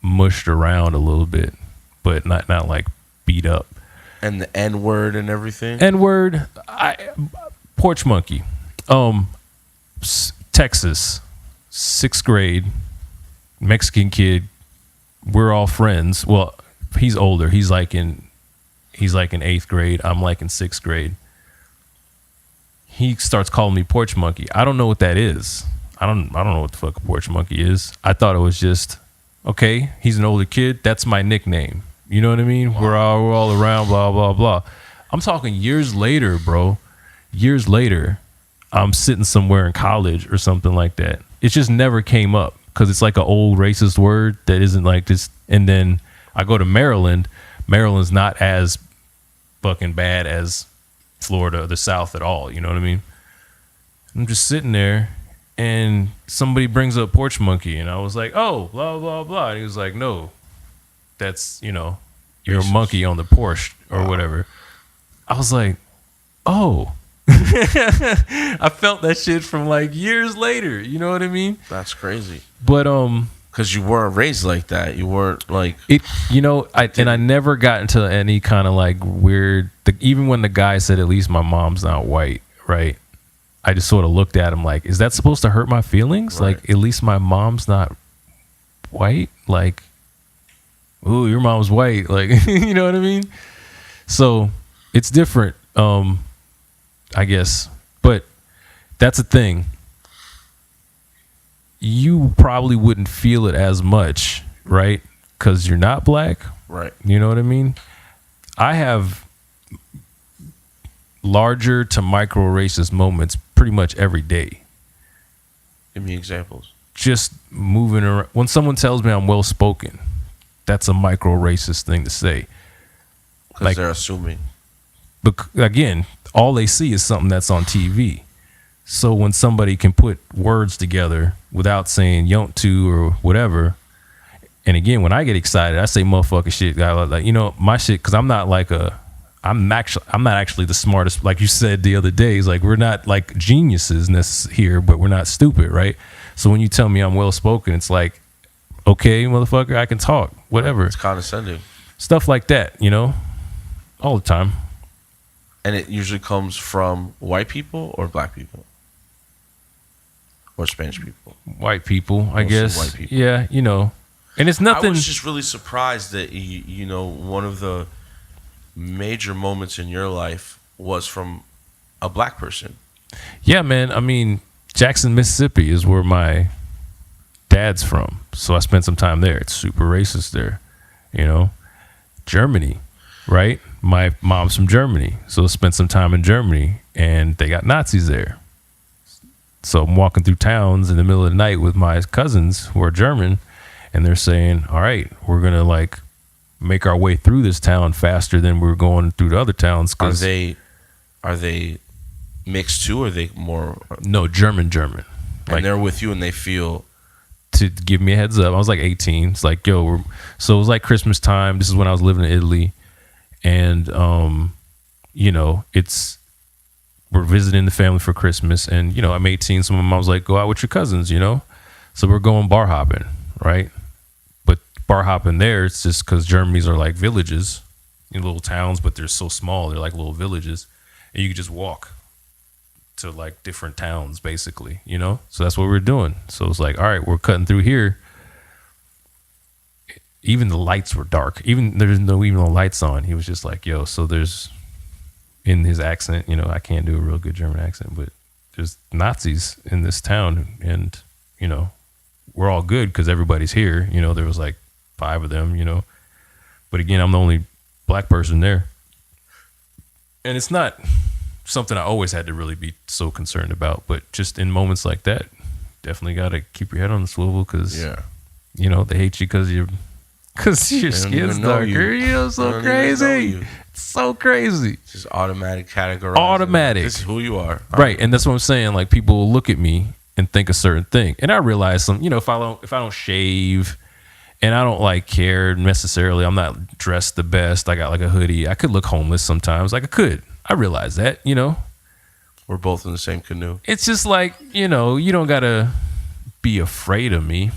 Speaker 2: mushed around a little bit, but not like beat up.
Speaker 1: And the N-word and everything.
Speaker 2: N-word, porch monkey. Texas, 6th grade, Mexican kid. We're all friends. Well, he's older. He's like in 8th grade. I'm like in 6th grade. He starts calling me porch monkey. I don't know what that is. I don't know what the fuck a porch monkey is. I thought it was just, okay, he's an older kid. That's my nickname. You know what I mean? Wow. We're all around, blah, blah, blah. I'm talking years later, bro. Years later, I'm sitting somewhere in college or something like that. It just never came up because it's like an old racist word that isn't like this. And then I go to Maryland. Maryland's not as fucking bad as Florida or the South at all. You know what I mean? I'm just sitting there and somebody brings up porch monkey and I was like, oh, blah, blah, blah. And he was like, no, that's, you know, you're a monkey on the porch or whatever. I was like, oh. I felt that shit from like years later. You know what I mean?
Speaker 1: That's crazy.
Speaker 2: But
Speaker 1: because you weren't raised like that. You weren't like
Speaker 2: it. You know, I never got into any kind of like weird. Even when the guy said, "At least my mom's not white," right? I just sort of looked at him like, "Is that supposed to hurt my feelings?"
Speaker 1: Right.
Speaker 2: Like, at least my mom's not white. Like, ooh, your mom's white. Like, you know what I mean? So it's different. I guess, but that's a thing. You probably wouldn't feel it as much, right? Because you're not black,
Speaker 1: right?
Speaker 2: You know what I mean? I have larger to micro racist moments pretty much every day.
Speaker 1: Give me examples.
Speaker 2: Just moving around. When someone tells me I'm well spoken, that's a micro racist thing to say.
Speaker 1: Because
Speaker 2: like,
Speaker 1: they're assuming.
Speaker 2: But again, all they see is something that's on TV. So when somebody can put words together without saying yont to or whatever, and again, when I get excited, I say motherfucking shit. Like, you know, my shit, because I'm not actually the smartest. Like you said the other day, it's like we're not like geniuses here, but we're not stupid, right? So when you tell me I'm well spoken, it's like, okay, motherfucker, I can talk, whatever.
Speaker 1: It's condescending.
Speaker 2: Stuff like that, you know, all the time.
Speaker 1: And it usually comes from white people or black people? Or Spanish people?
Speaker 2: White people, I
Speaker 1: Mostly
Speaker 2: guess.
Speaker 1: White people.
Speaker 2: Yeah, you know. And it's nothing.
Speaker 1: I was just really surprised that, you know, one of the major moments in your life was from a black person.
Speaker 2: Yeah, man. I mean, Jackson, Mississippi is where my dad's from. So I spent some time there. It's super racist there, you know. Germany, right? My mom's from Germany, so I spent some time in Germany, and they got Nazis there. So I'm walking through towns in the middle of the night with my cousins who are German, and they're saying, all right, we're going to like make our way through this town faster than we're going through the other towns.
Speaker 1: Are they mixed too, or are they more?
Speaker 2: No, German.
Speaker 1: And
Speaker 2: like,
Speaker 1: they're with you and they feel...
Speaker 2: To give me a heads up. I was like 18. It's like, yo, so it was like Christmas time. This is when I was living in Italy. And, you know, we're visiting the family for Christmas. And, you know, I'm 18. So my mom was like, go out with your cousins, you know? So we're going bar hopping, right? But bar hopping there, it's just because Germans are like villages, in little towns, but they're so small. They're like little villages. And you can just walk to like different towns, basically, you know? So that's what we're doing. So it's like, all right, we're cutting through here. Even the lights were dark. Even there's no lights on. He was just like, yo, so there's, in his accent, you know, I can't do a real good German accent, but there's Nazis in this town, and, you know, we're all good because everybody's here. You know, there was like 5 of them, you know. But again, I'm the only black person there. And it's not something I always had to really be so concerned about, but just in moments like that, definitely got to keep your head on the swivel because, you know, they hate you because your skin's darker. You know, so crazy. It's so crazy.
Speaker 1: It's just automatic categorizing.
Speaker 2: Automatic.
Speaker 1: This is who you are.
Speaker 2: Right. And that's what I'm saying. Like, people will look at me and think a certain thing. And I realize you know, if I don't shave and I don't like care necessarily, I'm not dressed the best. I got like a hoodie. I could look homeless sometimes. Like I could. I realize that, you know.
Speaker 1: We're both in the same canoe.
Speaker 2: It's just like, you know, you don't got to be afraid of me.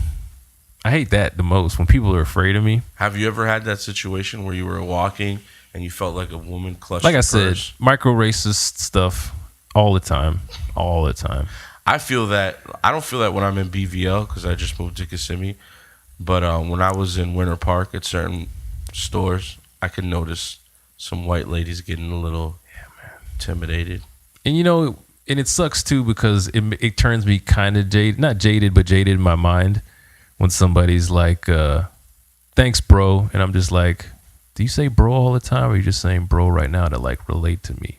Speaker 2: I hate that the most, when people are afraid of me.
Speaker 1: Have you ever had that situation where you were walking and you felt like a woman clutched
Speaker 2: Like
Speaker 1: your
Speaker 2: I said,
Speaker 1: purse?
Speaker 2: micro-racist stuff all the time. All the time.
Speaker 1: I feel that. I don't feel that when I'm in BVL because I just moved to Kissimmee. But when I was in Winter Park at certain stores, I could notice some white ladies getting a little intimidated.
Speaker 2: And you know, and it sucks too because it turns me kind of jaded, not jaded, but jaded in my mind when somebody's like, thanks, bro. And I'm just like, do you say bro all the time, or are you just saying bro right now to like relate to me?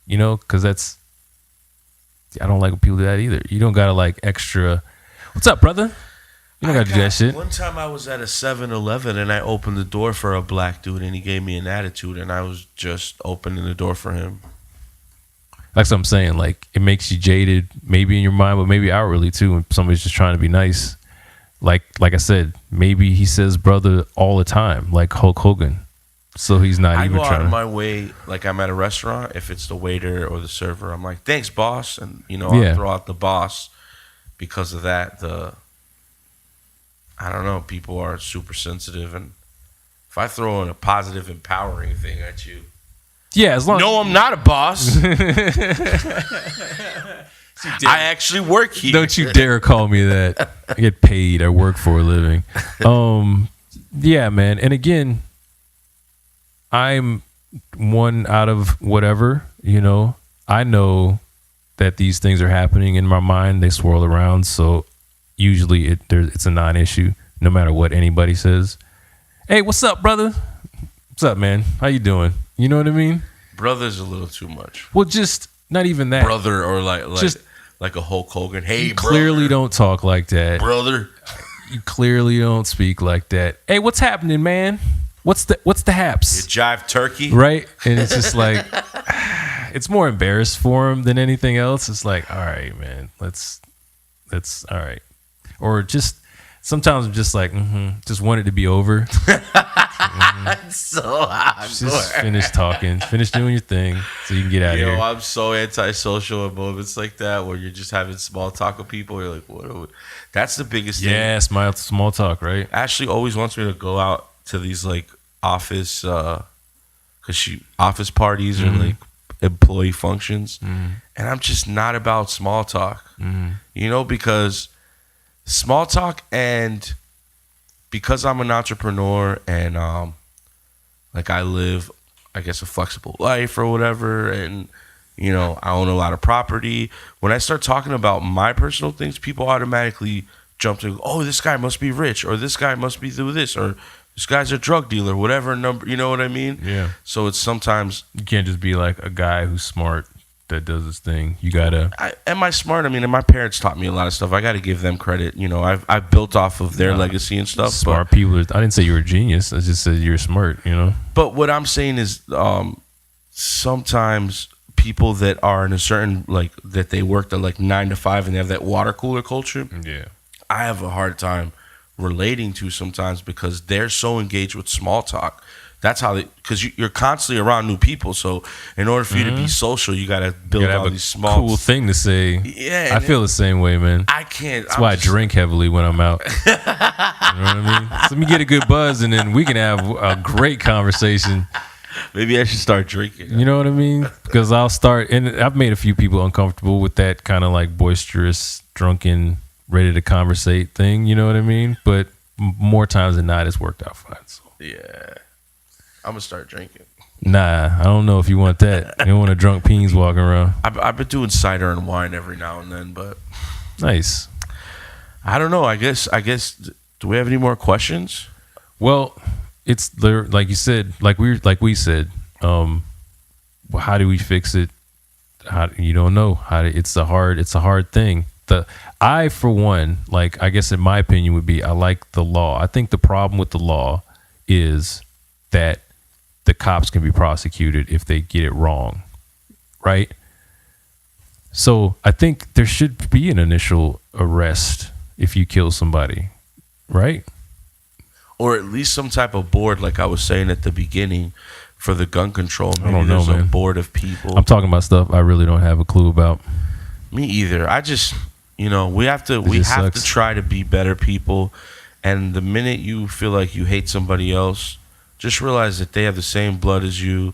Speaker 2: You know, because I don't like when people do that either. You don't got to like extra, what's up, brother? You don't got to do that shit.
Speaker 1: One time I was at a 7-Eleven and I opened the door for a black dude and he gave me an attitude and I was just opening the door for him.
Speaker 2: That's what I'm saying. Like, it makes you jaded, maybe in your mind, but maybe outwardly too. When somebody's just trying to be nice, like I said, maybe he says brother all the time, like Hulk Hogan. So he's not
Speaker 1: I
Speaker 2: even
Speaker 1: go out
Speaker 2: trying
Speaker 1: of
Speaker 2: to.
Speaker 1: my way, like I'm at a restaurant. If it's the waiter or the server, I'm like, "Thanks, boss," and
Speaker 2: Yeah.
Speaker 1: I'll throw out the boss because of that. I don't know. People are super sensitive, and if I throw in a positive, empowering thing at you.
Speaker 2: Yeah, as long.
Speaker 1: No, I'm not a boss. I actually work here.
Speaker 2: Don't you dare call me that. I get paid. I work for a living. Yeah, man. And again, I'm one out of whatever, you know. I know that these things are happening in my mind. They swirl around. So usually it's a non-issue, no matter what anybody says. Hey, what's up, brother? What's up, man? How you doing? You know what I mean?
Speaker 1: Brother's a little too much.
Speaker 2: Well, just not even that.
Speaker 1: Brother, or
Speaker 2: Just-
Speaker 1: like a Hulk Hogan. Hey,
Speaker 2: You clearly don't talk like that.
Speaker 1: brother.
Speaker 2: You clearly don't speak like that. Hey, what's happening, man? What's the haps?
Speaker 1: You jive turkey,
Speaker 2: Right? And it's just like, it's more embarrassed for him than anything else. It's like, all right, man, let's all right. Or just sometimes I'm just like, just want it to be over.
Speaker 1: It's so hot.
Speaker 2: Just finish talking, finish doing your thing, so you can get out of here.
Speaker 1: I'm so antisocial at moments like that where you're just having small talk with people. You're like, what? That's the biggest thing.
Speaker 2: Yeah, small talk, right?
Speaker 1: Ashley always wants me to go out to these like office, office parties or like employee functions, and I'm just not about small talk. You know, because small talk, and because I'm an entrepreneur and like I live, I guess, a flexible life or whatever, and you know, I own a lot of property. When I start talking about my personal things, people automatically jump to, oh, this guy must be rich, or this guy must be through this, or this guy's a drug dealer, whatever number, you know what I mean?
Speaker 2: Yeah.
Speaker 1: So it's sometimes
Speaker 2: You can't just be like a guy who's smart that does his thing. You gotta.
Speaker 1: Am I smart? I mean, and my parents taught me a lot of stuff. I got to give them credit. You know, I've built off of their legacy and stuff.
Speaker 2: Smart people. I didn't say you were a genius. I just said you're smart. You know.
Speaker 1: But what I'm saying is, sometimes people that are in a certain, like, that they worked at like 9 to 5 and they have that water cooler culture.
Speaker 2: Yeah.
Speaker 1: I have a hard time relating to sometimes because they're so engaged with small talk. That's how because you're constantly around new people. So in order for you to be social, you got to build
Speaker 2: You gotta
Speaker 1: all
Speaker 2: have a
Speaker 1: these small
Speaker 2: cool thing to say.
Speaker 1: Yeah,
Speaker 2: I
Speaker 1: and
Speaker 2: feel the same way, man.
Speaker 1: I can't.
Speaker 2: That's why I drink heavily when I'm out. You know what I mean? So let me get a good buzz, and then we can have a great conversation.
Speaker 1: Maybe I should start drinking.
Speaker 2: You know what I mean? Because I'll start, and I've made a few people uncomfortable with that kind of like boisterous, drunken, ready to conversate thing. You know what I mean? But more times than not, it's worked out fine. So.
Speaker 1: Yeah. I'm going to start drinking.
Speaker 2: Nah, I don't know if you want that. You don't want a drunk peens walking around.
Speaker 1: I've been doing cider and wine every now and then, but
Speaker 2: nice.
Speaker 1: I don't know. I guess. Do we have any more questions?
Speaker 2: Well, it's there, like you said, like we said. How do we fix it? You don't know how to. It's a hard thing. I for one, like I guess in my opinion would be I like the law. I think the problem with the law is that the cops can be prosecuted if they get it wrong, right? So I think there should be an initial arrest if you kill somebody, right?
Speaker 1: Or at least some type of board, like I was saying at the beginning, for the gun control. Maybe
Speaker 2: I don't know,
Speaker 1: there's a
Speaker 2: man.
Speaker 1: board of people.
Speaker 2: I'm talking about stuff I really don't have a clue about.
Speaker 1: Me either. I just You know, we have to
Speaker 2: sucks.
Speaker 1: try to be better people. And the minute you feel like you hate somebody else, just realize that they have the same blood as you.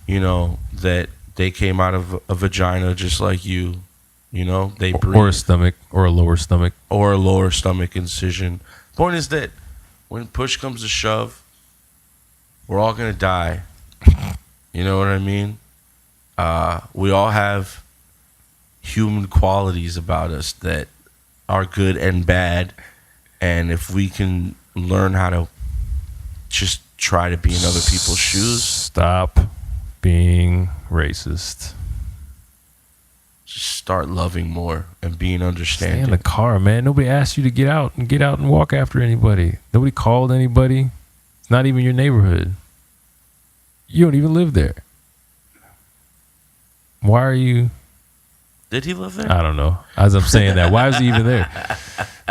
Speaker 1: You know, that they came out of a vagina just like you. You know, they breathe.
Speaker 2: Or a stomach, or a lower stomach.
Speaker 1: Or a lower stomach incision. Point is that when push comes to shove, we're all going to die. You know what I mean? We all have human qualities about us that are good and bad. And if we can learn how to just try to be in other people's shoes.
Speaker 2: Stop being racist.
Speaker 1: Just start loving more and being understanding.
Speaker 2: Stay in the car, man. Nobody asked you to get out and walk after anybody. Nobody called anybody. It's not even your neighborhood. You don't even live there. Why are you?
Speaker 1: Did he live there?
Speaker 2: I don't know. As I'm saying that, why is he even there?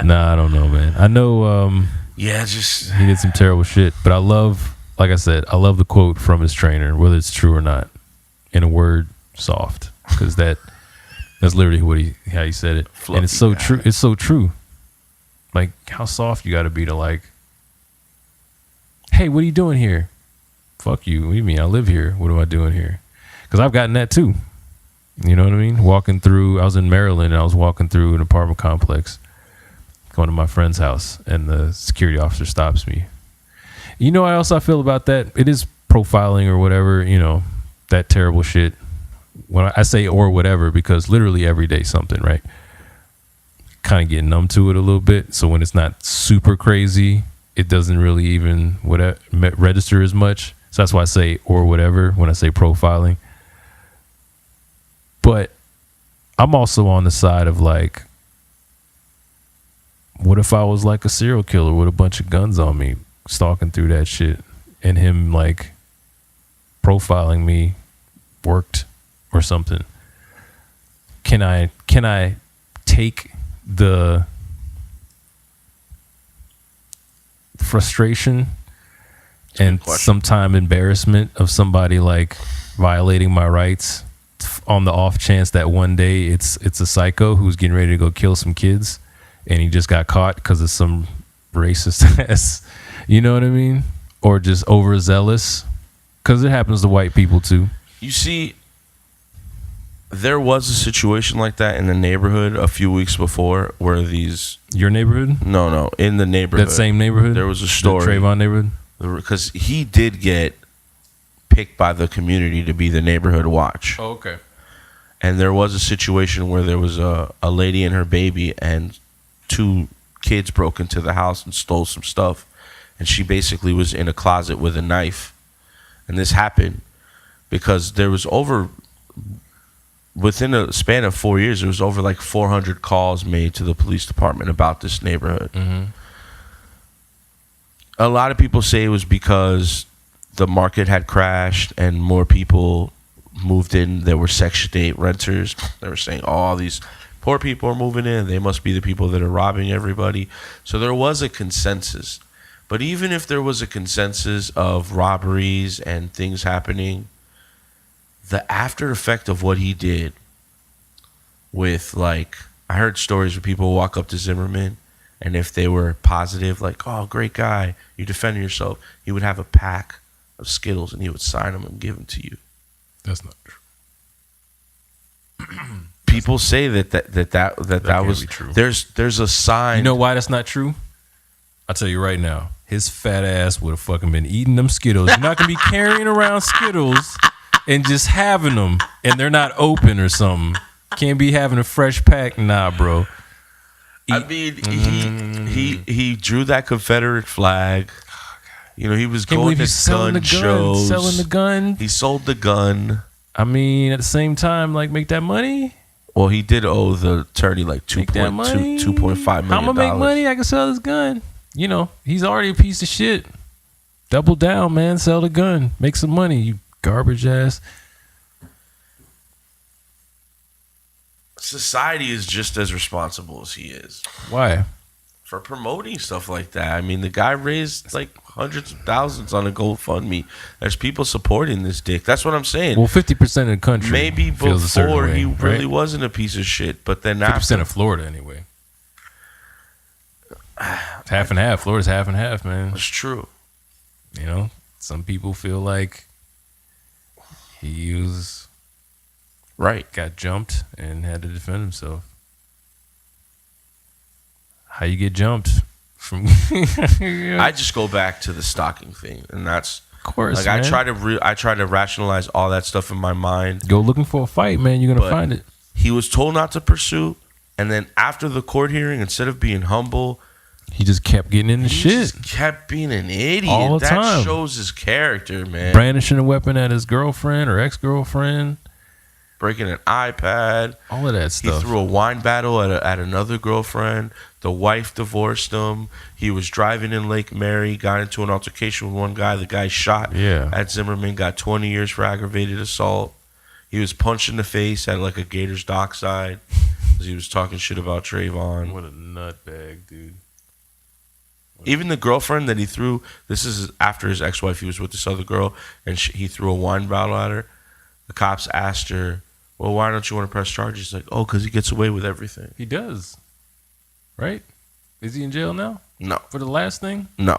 Speaker 2: Nah, I don't know, man. I know.
Speaker 1: Yeah, just
Speaker 2: he did some terrible shit. But I love, like I said, I love the quote from his trainer, whether it's true or not. In a word, soft, because that's literally how he said it.
Speaker 1: Fluffy
Speaker 2: and it's so
Speaker 1: guy.
Speaker 2: true. It's so true. Like, how soft you got to be to like, hey, what are you doing here? Fuck you. What do you mean? I live here. What am I doing here? Because I've gotten that too. You know what I mean? Walking through, I was in Maryland and I was walking through an apartment complex, going to my friend's house, and the security officer stops me. You know what else I feel about that? It is profiling or whatever, you know, that terrible shit. When I say or whatever, because literally every day something, right? Kind of get numb to it a little bit. So when it's not super crazy, it doesn't really even register as much. So that's why I say or whatever when I say profiling. But I'm also on the side of like, what if I was like a serial killer with a bunch of guns on me, stalking through that shit, and him like profiling me worked or something? Can I take the frustration and sometime embarrassment of somebody like violating my rights on the off chance that one day it's a psycho who's getting ready to go kill some kids and he just got caught because of some racist ass, you know what I mean? Or just overzealous, because it happens to white people too.
Speaker 1: You see, there was a situation like that in the neighborhood a few weeks before where these...
Speaker 2: Your neighborhood?
Speaker 1: No, in the neighborhood.
Speaker 2: That same neighborhood?
Speaker 1: There was a story.
Speaker 2: The Trayvon neighborhood?
Speaker 1: Because he did get picked by the community to be the neighborhood watch.
Speaker 2: Oh, okay.
Speaker 1: And there was a situation where there was a lady and her baby, and 2 kids broke into the house and stole some stuff. And she basically was in a closet with a knife. And this happened because there was within a span of 4 years, there was over like 400 calls made to the police department about this neighborhood.
Speaker 2: Mm-hmm.
Speaker 1: A lot of people say it was because the market had crashed and more people moved in. There were Section 8 renters. They were saying, oh, all these poor people are moving in. They must be the people that are robbing everybody. So there was a consensus. But even if there was a consensus of robberies and things happening, the after effect of what he did with, like, I heard stories where people walk up to Zimmerman, and if they were positive, like, oh, great guy, you defended yourself, he would have a pack of Skittles and he would sign them and give them to you.
Speaker 2: That's not true.
Speaker 1: People say that was
Speaker 2: true.
Speaker 1: There's a sign.
Speaker 2: You know why that's not true? I'll tell you right now. His fat ass would have fucking been eating them Skittles. You're not gonna be carrying around Skittles and just having them and they're not open or something. Can't be having a fresh pack. Nah, bro.
Speaker 1: I mean, he drew that Confederate flag. You know, he was going to gun shows.
Speaker 2: Selling the gun.
Speaker 1: He sold the gun.
Speaker 2: I mean, at the same time, like, make that money.
Speaker 1: Well, he did owe the attorney like $2.5 million.
Speaker 2: I'm gonna make money. I can sell this gun. You know, he's already a piece of shit. Double down, man. Sell the gun. Make some money, you garbage ass.
Speaker 1: Society is just as responsible as he is.
Speaker 2: Why?
Speaker 1: for promoting stuff like that. I mean, the guy raised like hundreds of thousands on a GoFundMe. There's people supporting this dick. That's what I'm saying.
Speaker 2: Well, 50% of the country
Speaker 1: maybe
Speaker 2: feels a certain
Speaker 1: before
Speaker 2: way,
Speaker 1: he really
Speaker 2: right?
Speaker 1: wasn't a piece of shit, but then
Speaker 2: 50%
Speaker 1: after,
Speaker 2: of Florida anyway. It's half and half. Florida's half and half, man.
Speaker 1: It's true.
Speaker 2: You know, some people feel like he was
Speaker 1: right,
Speaker 2: got jumped and had to defend himself. How you get jumped from?
Speaker 1: I just go back to the stalking thing, and that's
Speaker 2: of course.
Speaker 1: like
Speaker 2: man.
Speaker 1: I try to rationalize all that stuff in my mind.
Speaker 2: Go looking for a fight, man. You're gonna find it.
Speaker 1: He was told not to pursue, and then after the court hearing, instead of being humble,
Speaker 2: he just kept getting into shit.
Speaker 1: Just kept being an idiot.
Speaker 2: All the
Speaker 1: that
Speaker 2: time.
Speaker 1: shows his character, man.
Speaker 2: Brandishing a weapon at his girlfriend or ex-girlfriend.
Speaker 1: Breaking an iPad.
Speaker 2: All of that stuff.
Speaker 1: He threw a wine battle at another girlfriend. The wife divorced him. He was driving in Lake Mary, got into an altercation with one guy. The guy shot at Zimmerman, got 20 years for aggravated assault. He was punched in the face at like a Gators dockside because he was talking shit about Trayvon.
Speaker 2: What a nutbag, dude.
Speaker 1: Even the girlfriend that he threw, this is after his ex-wife, he was with this other girl, and he threw a wine bottle at her. The cops asked her, well, why don't you want to press charges? She's like, oh, because he gets away with everything.
Speaker 2: He does. Right? Is he in jail now?
Speaker 1: No.
Speaker 2: For the last thing?
Speaker 1: No.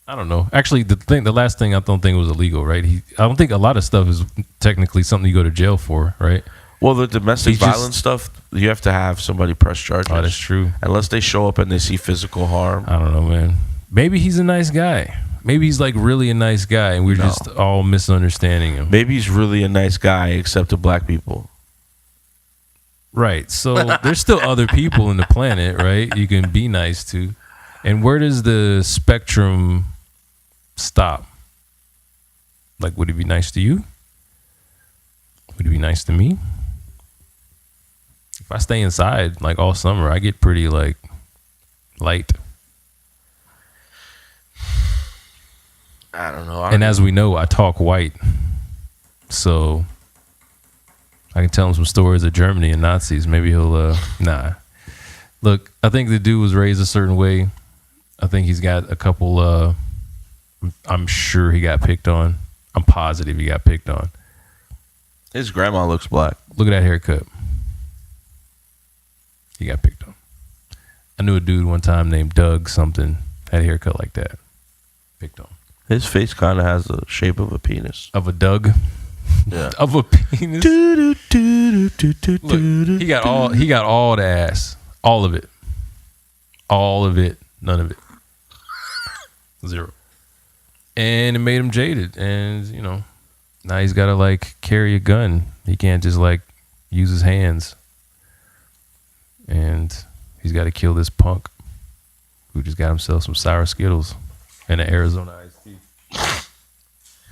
Speaker 2: I don't know. Actually, the last thing I don't think was illegal, right? I don't think a lot of stuff is technically something you go to jail for, right?
Speaker 1: Well, the domestic violence stuff, you have to have somebody press charges.
Speaker 2: Oh, that's true.
Speaker 1: Unless they show up and they see physical harm.
Speaker 2: I don't know, man. Maybe he's a nice guy. Maybe he's like really a nice guy and we're just all misunderstanding him.
Speaker 1: Maybe he's really a nice guy except to black people.
Speaker 2: Right. So there's still other people in the planet, right? You can be nice to. And where does the spectrum stop? Like, would he be nice to you? Would he be nice to me? If I stay inside like all summer, I get pretty like light.
Speaker 1: I don't know.
Speaker 2: And as we know, I talk white. So I can tell him some stories of Germany and Nazis. Maybe he'll, nah. Look, I think the dude was raised a certain way. I think he's got a couple, I'm sure he got picked on. I'm positive he got picked on.
Speaker 1: His grandma looks black.
Speaker 2: Look at that haircut. He got picked on. I knew a dude one time named Doug something, had a haircut like that. Picked on.
Speaker 1: His face kind of has the shape of a penis.
Speaker 2: Of a Doug?
Speaker 1: Yeah.
Speaker 2: Of a penis? Look, he got all the ass. All of it. All of it. None of it. Zero. And it made him jaded. And, you know, now he's got to like carry a gun. He can't just like use his hands. And he's got to kill this punk who just got himself some sour Skittles and an Arizona iced tea.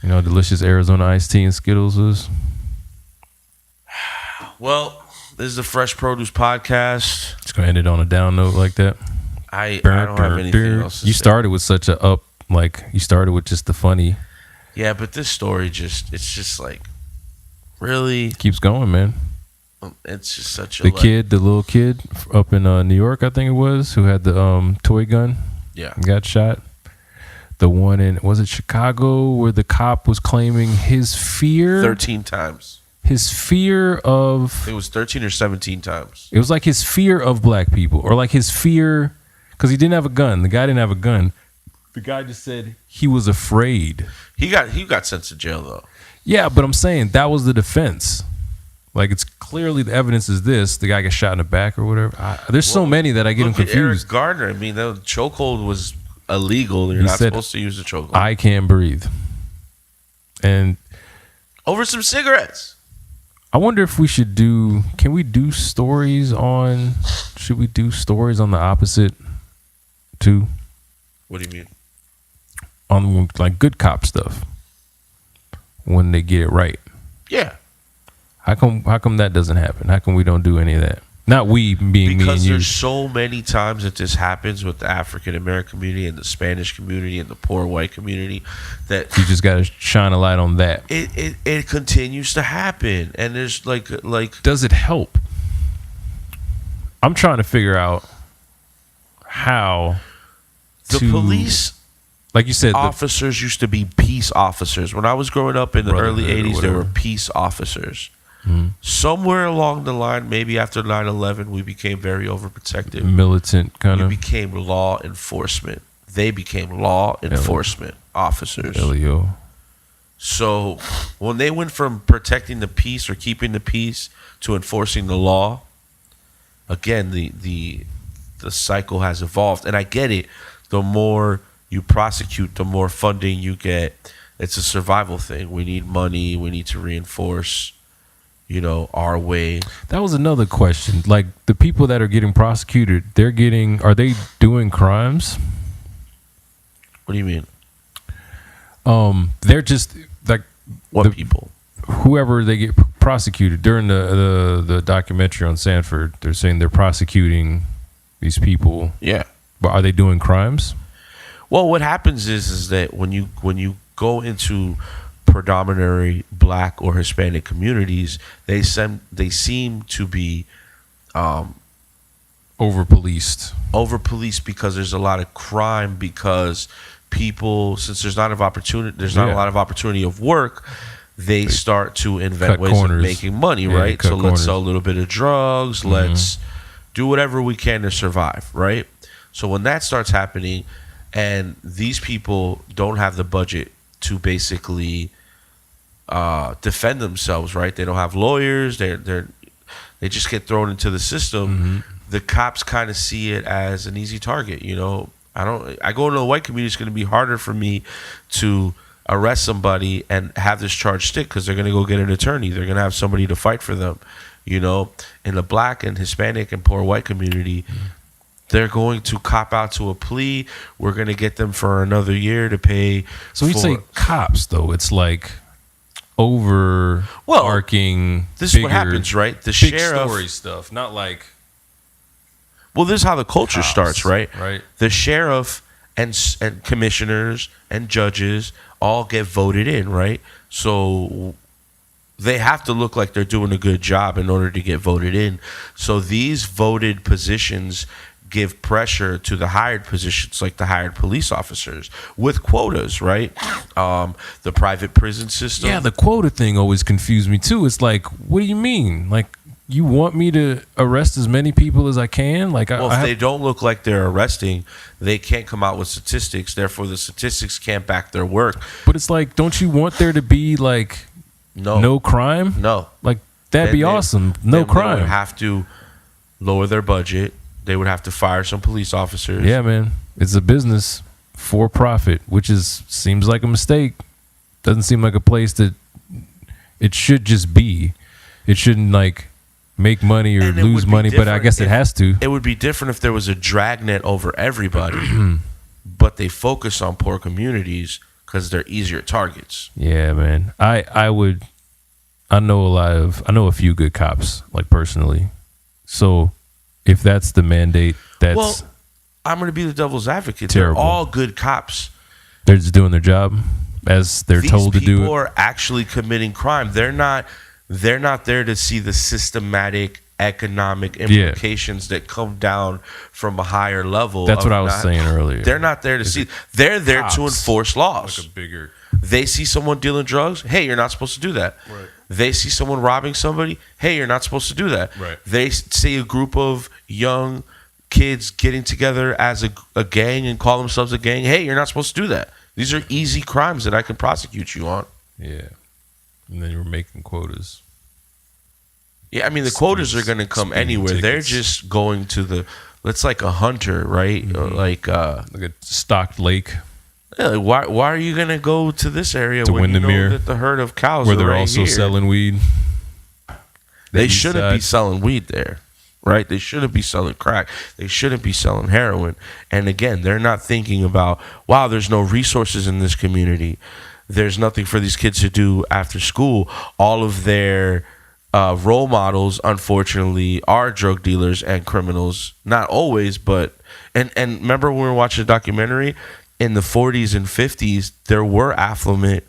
Speaker 2: You know how delicious Arizona iced tea and Skittles is?
Speaker 1: Well, this is the Fresh Produce Podcast.
Speaker 2: Just gonna end it on a down note like that.
Speaker 1: I don't have anything else to
Speaker 2: You
Speaker 1: say.
Speaker 2: started with such a you started with just the funny.
Speaker 1: Yeah, but this story it's just like, really?
Speaker 2: Keeps going, man.
Speaker 1: It's just such a...
Speaker 2: The little kid up in New York, I think it was, who had the toy gun.
Speaker 1: Yeah.
Speaker 2: Got shot. The one in, was it Chicago, where the cop was claiming his fear?
Speaker 1: 13 times.
Speaker 2: His fear of...
Speaker 1: It was 13 or 17 times.
Speaker 2: It was like his fear of black people, or like his fear, because he didn't have a gun. The guy didn't have a gun. The guy just said he was afraid.
Speaker 1: He got sent to jail, though.
Speaker 2: Yeah, but I'm saying that was the defense. Like, it's clearly the evidence is this. The guy got shot in the back or whatever. There's so many that I get him confused.
Speaker 1: Eric Gardner. I mean, the chokehold was illegal. You're not supposed to use the chokehold.
Speaker 2: I can't breathe. And
Speaker 1: over some cigarettes.
Speaker 2: I wonder if we should should we do stories on the opposite too?
Speaker 1: What do you mean?
Speaker 2: On like good cop stuff. When they get it right.
Speaker 1: Yeah.
Speaker 2: How come that doesn't happen? How come we don't do any of that? Not we being me and you.
Speaker 1: Because there's so many times that this happens with the African American community and the Spanish community and the poor white community that
Speaker 2: you just got to shine a light on that.
Speaker 1: It continues to happen, and there's like
Speaker 2: does it help? I'm trying to figure out how
Speaker 1: the police,
Speaker 2: like you said,
Speaker 1: officers used to be peace officers. When I was growing up in the early
Speaker 2: Brotherhood or
Speaker 1: 80s, there were
Speaker 2: whatever.
Speaker 1: peace officers.
Speaker 2: Mhm.
Speaker 1: Somewhere along the line, maybe after 9/11, we became very overprotective.
Speaker 2: Militant kind
Speaker 1: We
Speaker 2: of.
Speaker 1: became law enforcement. They became law enforcement officers.
Speaker 2: Elio.
Speaker 1: So when they went from protecting the peace or keeping the peace to enforcing the law, again, the cycle has evolved. And I get it. The more you prosecute, the more funding you get. It's a survival thing. We need money. We need to reinforce, our way.
Speaker 2: That was another question. Like the people that are getting prosecuted, are they doing crimes?
Speaker 1: What do you mean?
Speaker 2: They're just like
Speaker 1: people?
Speaker 2: Whoever they get prosecuted during the documentary on Sanford, they're saying they're prosecuting these people.
Speaker 1: Yeah.
Speaker 2: But are they doing crimes?
Speaker 1: Well, what happens is that when you go into predominantly Black or Hispanic communities, they seem to be
Speaker 2: over-policed
Speaker 1: because there's a lot of crime, because people, since there's not a lot of opportunity of work, they start to invent
Speaker 2: cut
Speaker 1: ways
Speaker 2: corners.
Speaker 1: of making money,
Speaker 2: Yeah,
Speaker 1: right?
Speaker 2: cut
Speaker 1: So let's
Speaker 2: corners.
Speaker 1: sell a little bit of drugs, let's do whatever we can to survive, right? So when that starts happening and these people don't have the budget to basically defend themselves, right? They don't have lawyers, they just get thrown into the system. The cops kind of see it as an easy target, I go into a white community, it's going to be harder for me to arrest somebody and have this charge stick because they're going to go get an attorney. They're going to have somebody to fight for them. In the Black and Hispanic and poor white community, they're going to cop out to a plea. We're going to get them for another year to pay.
Speaker 2: So when you say cops, though, it's like overarching.
Speaker 1: This is what happens, right? The
Speaker 2: big
Speaker 1: sheriff
Speaker 2: story stuff, not like.
Speaker 1: Well, this is how the culture starts, right?
Speaker 2: Right.
Speaker 1: The sheriff and commissioners and judges all get voted in, right? So they have to look like they're doing a good job in order to get voted in. So these voted positions give pressure to the hired positions, like the hired police officers, with quotas, right? The private prison system.
Speaker 2: Yeah, the quota thing always confused me too. It's like, what do you mean? Like, you want me to arrest as many people as I can? Like,
Speaker 1: if they don't look like they're arresting, they can't come out with statistics. Therefore, the statistics can't back their work.
Speaker 2: But it's like, don't you want there to be like no crime?
Speaker 1: No,
Speaker 2: like that'd be awesome. No crime.
Speaker 1: They would have to lower their budget. They would have to fire some police officers.
Speaker 2: Yeah, man, it's a business for profit, which seems like a mistake. Doesn't seem like a place that it should just be. It shouldn't like make money or lose money, but I guess it has to.
Speaker 1: It would be different if there was a dragnet over everybody, but they focus on poor communities because they're easier targets.
Speaker 2: Yeah, man. I know a few good cops, like personally. So if that's the mandate, that's
Speaker 1: I'm going to be the devil's advocate.
Speaker 2: terrible.
Speaker 1: They're all good cops.
Speaker 2: They're just doing their job as they're told to do
Speaker 1: These people
Speaker 2: it.
Speaker 1: are actually committing crime. They're not there to see the systematic economic implications that come down from a higher level.
Speaker 2: That's what I was saying earlier.
Speaker 1: They're not there to see. They're there to enforce laws.
Speaker 2: Like a bigger.
Speaker 1: They see someone dealing drugs. Hey, you're not supposed to do that.
Speaker 2: Right.
Speaker 1: They see someone robbing somebody. Hey, you're not supposed to do that.
Speaker 2: Right.
Speaker 1: They see a group of young kids getting together as a gang and call themselves a gang. Hey, you're not supposed to do that. These are easy crimes that I can prosecute you on.
Speaker 2: Yeah. And then you're making quotas.
Speaker 1: Yeah, I mean, the quotas are going to come anywhere.
Speaker 2: tickets.
Speaker 1: They're just going to it's like a hunter, right? Like
Speaker 2: a stocked lake.
Speaker 1: Yeah, like why are you going to go to this area
Speaker 2: To
Speaker 1: when you know
Speaker 2: Windermere,
Speaker 1: that the herd of cows
Speaker 2: where
Speaker 1: are
Speaker 2: they're
Speaker 1: right
Speaker 2: also
Speaker 1: here?
Speaker 2: selling weed?
Speaker 1: They
Speaker 2: The east
Speaker 1: shouldn't be
Speaker 2: side.
Speaker 1: selling weed there, right? They shouldn't be selling crack. They shouldn't be selling heroin. And again, they're not thinking about, wow, there's no resources in this community. There's nothing for these kids to do after school. All of their role models, unfortunately, are drug dealers and criminals. Not always, but and remember when we were watching the documentary in the 40s and 50s, there were affluent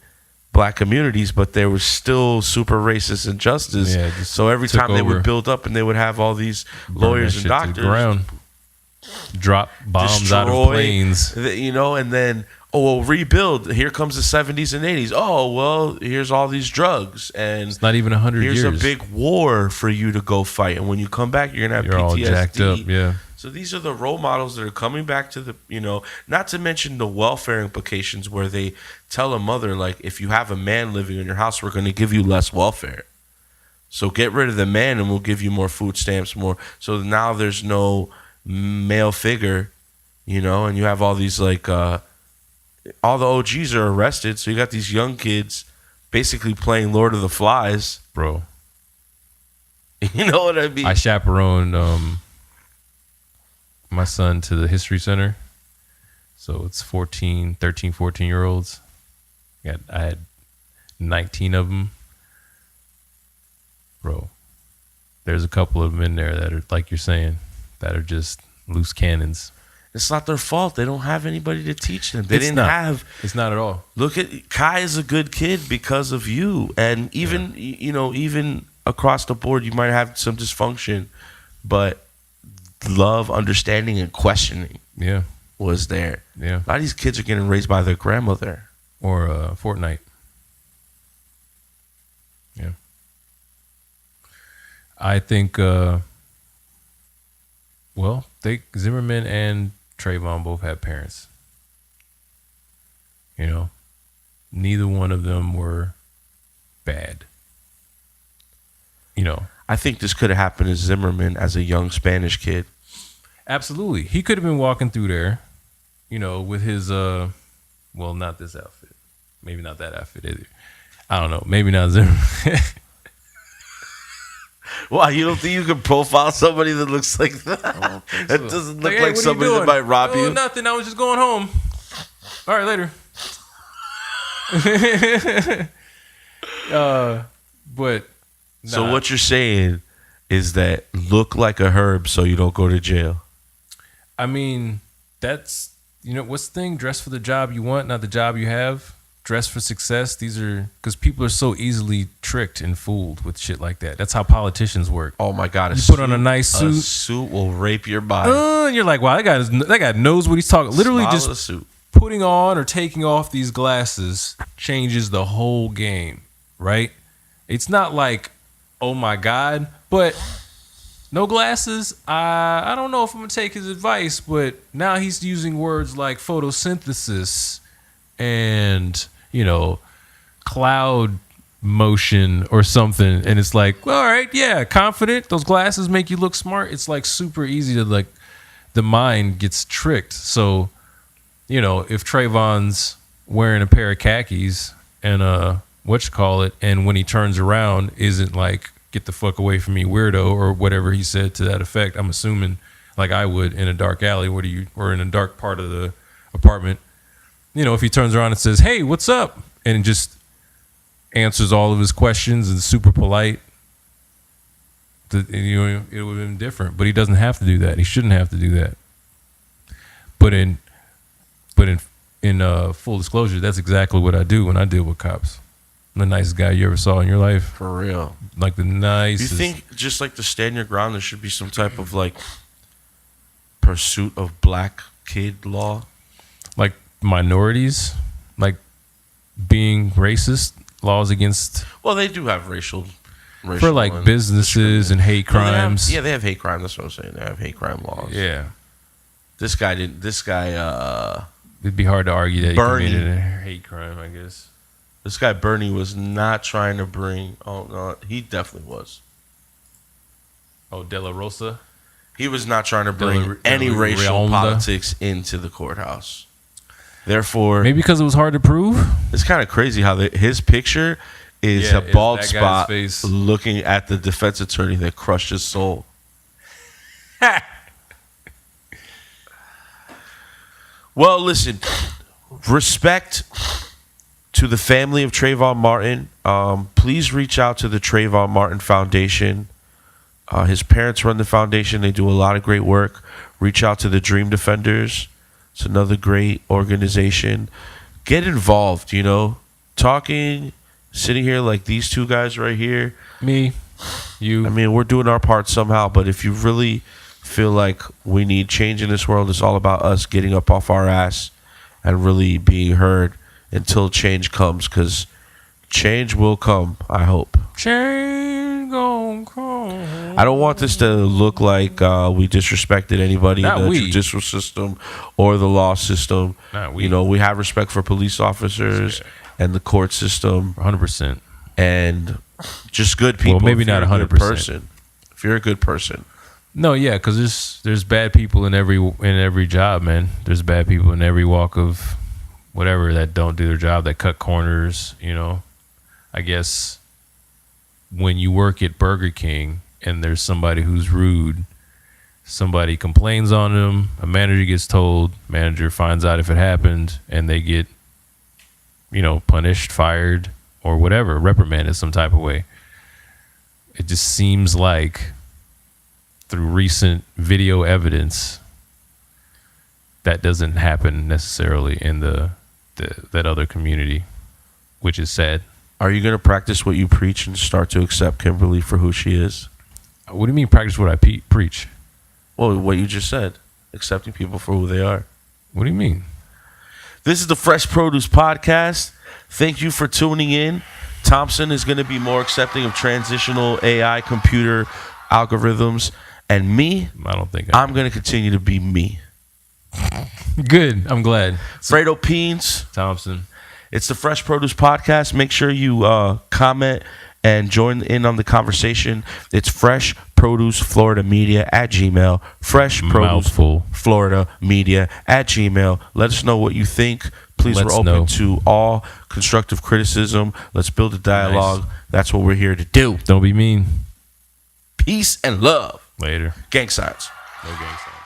Speaker 1: Black communities, but they were still super racist injustice.
Speaker 2: Yeah,
Speaker 1: so every
Speaker 2: took
Speaker 1: time they
Speaker 2: over.
Speaker 1: would build up and they would have all these
Speaker 2: Burn
Speaker 1: lawyers
Speaker 2: that
Speaker 1: and
Speaker 2: shit to the
Speaker 1: doctors,
Speaker 2: ground. drop bombs out of planes.
Speaker 1: You know, and then, oh, well, rebuild. Here comes the 70s and 80s. Oh, well, here's all these drugs. And
Speaker 2: it's not even 100 years.
Speaker 1: Here's a big war for you to go fight. And when you come back, you're going to have PTSD.
Speaker 2: All jacked up, yeah.
Speaker 1: So these are the role models that are coming back to the, you know, not to mention the welfare implications where they tell a mother, like, if you have a man living in your house, we're going to give you less welfare. So get rid of the man and we'll give you more food stamps, more. So now there's no male figure, you know, and you have all these, like, all the OGs are arrested. So you got these young kids basically playing Lord of the Flies.
Speaker 2: Bro.
Speaker 1: You know what I mean?
Speaker 2: I chaperoned my son to the history center. So it's 13, 14-year-olds. I had 19 of them. Bro, there's a couple of them in there that are, like you're saying, that are just loose cannons.
Speaker 1: It's not their fault. They don't have anybody to teach them. They
Speaker 2: It's
Speaker 1: didn't
Speaker 2: not.
Speaker 1: have.
Speaker 2: It's not at all.
Speaker 1: Look at Kai is a good kid because of you, and even you know, even across the board, you might have some dysfunction, but love, understanding, and questioning, was there.
Speaker 2: Yeah,
Speaker 1: a lot of these kids are getting raised by their grandmother
Speaker 2: or Fortnite. Yeah, I think. Well, Zimmerman and Trayvon both had parents. You know, neither one of them were bad. You know,
Speaker 1: I think this could have happened to Zimmerman as a young Spanish kid.
Speaker 2: Absolutely. He could have been walking through there, you know, with his, well, not this outfit. Maybe not that outfit either. I don't know. Maybe not Zimmerman.
Speaker 1: Wow, you don't think you can profile somebody that looks like that? That doesn't look like somebody that might rob you.
Speaker 2: Nothing. I was just going home. All right, later. But
Speaker 1: so what you're saying is that look like a herb so you don't go to jail.
Speaker 2: I mean, that's, you know, what's the thing? Dress for the job you want, not the job you have. Dress for success. These are, because people are so easily tricked and fooled with shit like that. That's how politicians work.
Speaker 1: Oh my God.
Speaker 2: You put on a nice suit.
Speaker 1: A suit will rape your body.
Speaker 2: And you're like, wow, that guy knows what he's talking. Literally
Speaker 1: Smile
Speaker 2: just
Speaker 1: of the suit.
Speaker 2: putting on or taking off these glasses changes the whole game, right? It's not like, oh my God, but no glasses. I don't know if I'm going to take his advice, but now he's using words like photosynthesis and, you know, cloud motion or something. And it's like, well, all right, yeah, confident. Those glasses make you look smart. It's like super easy to, like, the mind gets tricked. So, you know, if Trayvon's wearing a pair of khakis and and when he turns around isn't like, get the fuck away from me, weirdo, or whatever he said to that effect, I'm assuming, like I would in a dark alley, or in a dark part of the apartment. You know, if he turns around and says, hey, what's up? And just answers all of his questions and super polite, you know, it would have been different. But he doesn't have to do that. He shouldn't have to do that. But in full disclosure, that's exactly what I do when I deal with cops. I'm the nicest guy you ever saw in your life.
Speaker 1: For real.
Speaker 2: Like the nicest.
Speaker 1: You think just like to stand your ground, there should be some type of like pursuit of black kid law?
Speaker 2: Like minorities, like being racist, laws against.
Speaker 1: Well, they do have racial
Speaker 2: for like businesses and hate crimes.
Speaker 1: They have hate crime. That's what I'm saying. They have hate crime laws.
Speaker 2: Yeah.
Speaker 1: This guy. It'd
Speaker 2: be hard to argue that
Speaker 1: Bernie,
Speaker 2: he committed a hate crime, I guess.
Speaker 1: This guy Bernie was not trying to bring. Oh no, he definitely was.
Speaker 2: Oh, De La Rosa.
Speaker 1: He was not trying to bring any racial politics into the courthouse. Therefore,
Speaker 2: maybe because it was hard to prove.
Speaker 1: It's kind of crazy how his picture is a bald spot looking at the defense attorney that crushed his soul. Well, listen, respect to the family of Trayvon Martin. Please reach out to the Trayvon Martin Foundation. His parents run the foundation. They do a lot of great work. Reach out to the Dream Defenders. It's another great organization. Get involved, you know. Talking, sitting here like these two guys right here.
Speaker 2: Me, you.
Speaker 1: I mean, we're doing our part somehow, but if you really feel like we need change in this world. It's all about us getting up off our ass and really being heard until change comes, because change will come, I hope.
Speaker 2: Change gon' come.
Speaker 1: I don't want this to look like we disrespected anybody
Speaker 2: Not
Speaker 1: in the
Speaker 2: we.
Speaker 1: judicial system or the law system.
Speaker 2: Not we.
Speaker 1: You know, we have respect for police officers and the court system.
Speaker 2: 100%.
Speaker 1: And just good people.
Speaker 2: Well, maybe
Speaker 1: if you're
Speaker 2: not
Speaker 1: a good
Speaker 2: 100%.
Speaker 1: person. If you're a good person.
Speaker 2: No, yeah, because there's bad people in every job, man. There's bad people in every walk of whatever that don't do their job, that cut corners, you know. I guess when you work at Burger King and there's somebody who's rude, somebody complains on them, a manager gets told, manager finds out if it happened, and they get, you know, punished, fired, or whatever, reprimanded some type of way. It just seems like through recent video evidence that doesn't happen necessarily in that other community, which is sad.
Speaker 1: Are you going to practice what you preach and start to accept Kimberly for who she is?
Speaker 2: What do you mean practice what I preach?
Speaker 1: Well, what you just said. Accepting people for who they are.
Speaker 2: What do you mean?
Speaker 1: This is the Fresh Produce Podcast. Thank you for tuning in. Thompson is going to be more accepting of transitional AI computer algorithms. And me,
Speaker 2: I don't think
Speaker 1: I'm going to continue to be me.
Speaker 2: Good. I'm glad.
Speaker 1: Fredo Peens.
Speaker 2: Thompson.
Speaker 1: It's the Fresh Produce Podcast. Make sure you comment and join in on the conversation. It's Fresh Produce Florida Media at Gmail. Fresh Produce Florida Media at Gmail. Let us know what you think. Please, we're open to all constructive criticism. Let's build a dialogue. Nice. That's what we're here to do.
Speaker 2: Don't be mean.
Speaker 1: Peace and love.
Speaker 2: Later.
Speaker 1: Gang signs.
Speaker 2: No gang signs.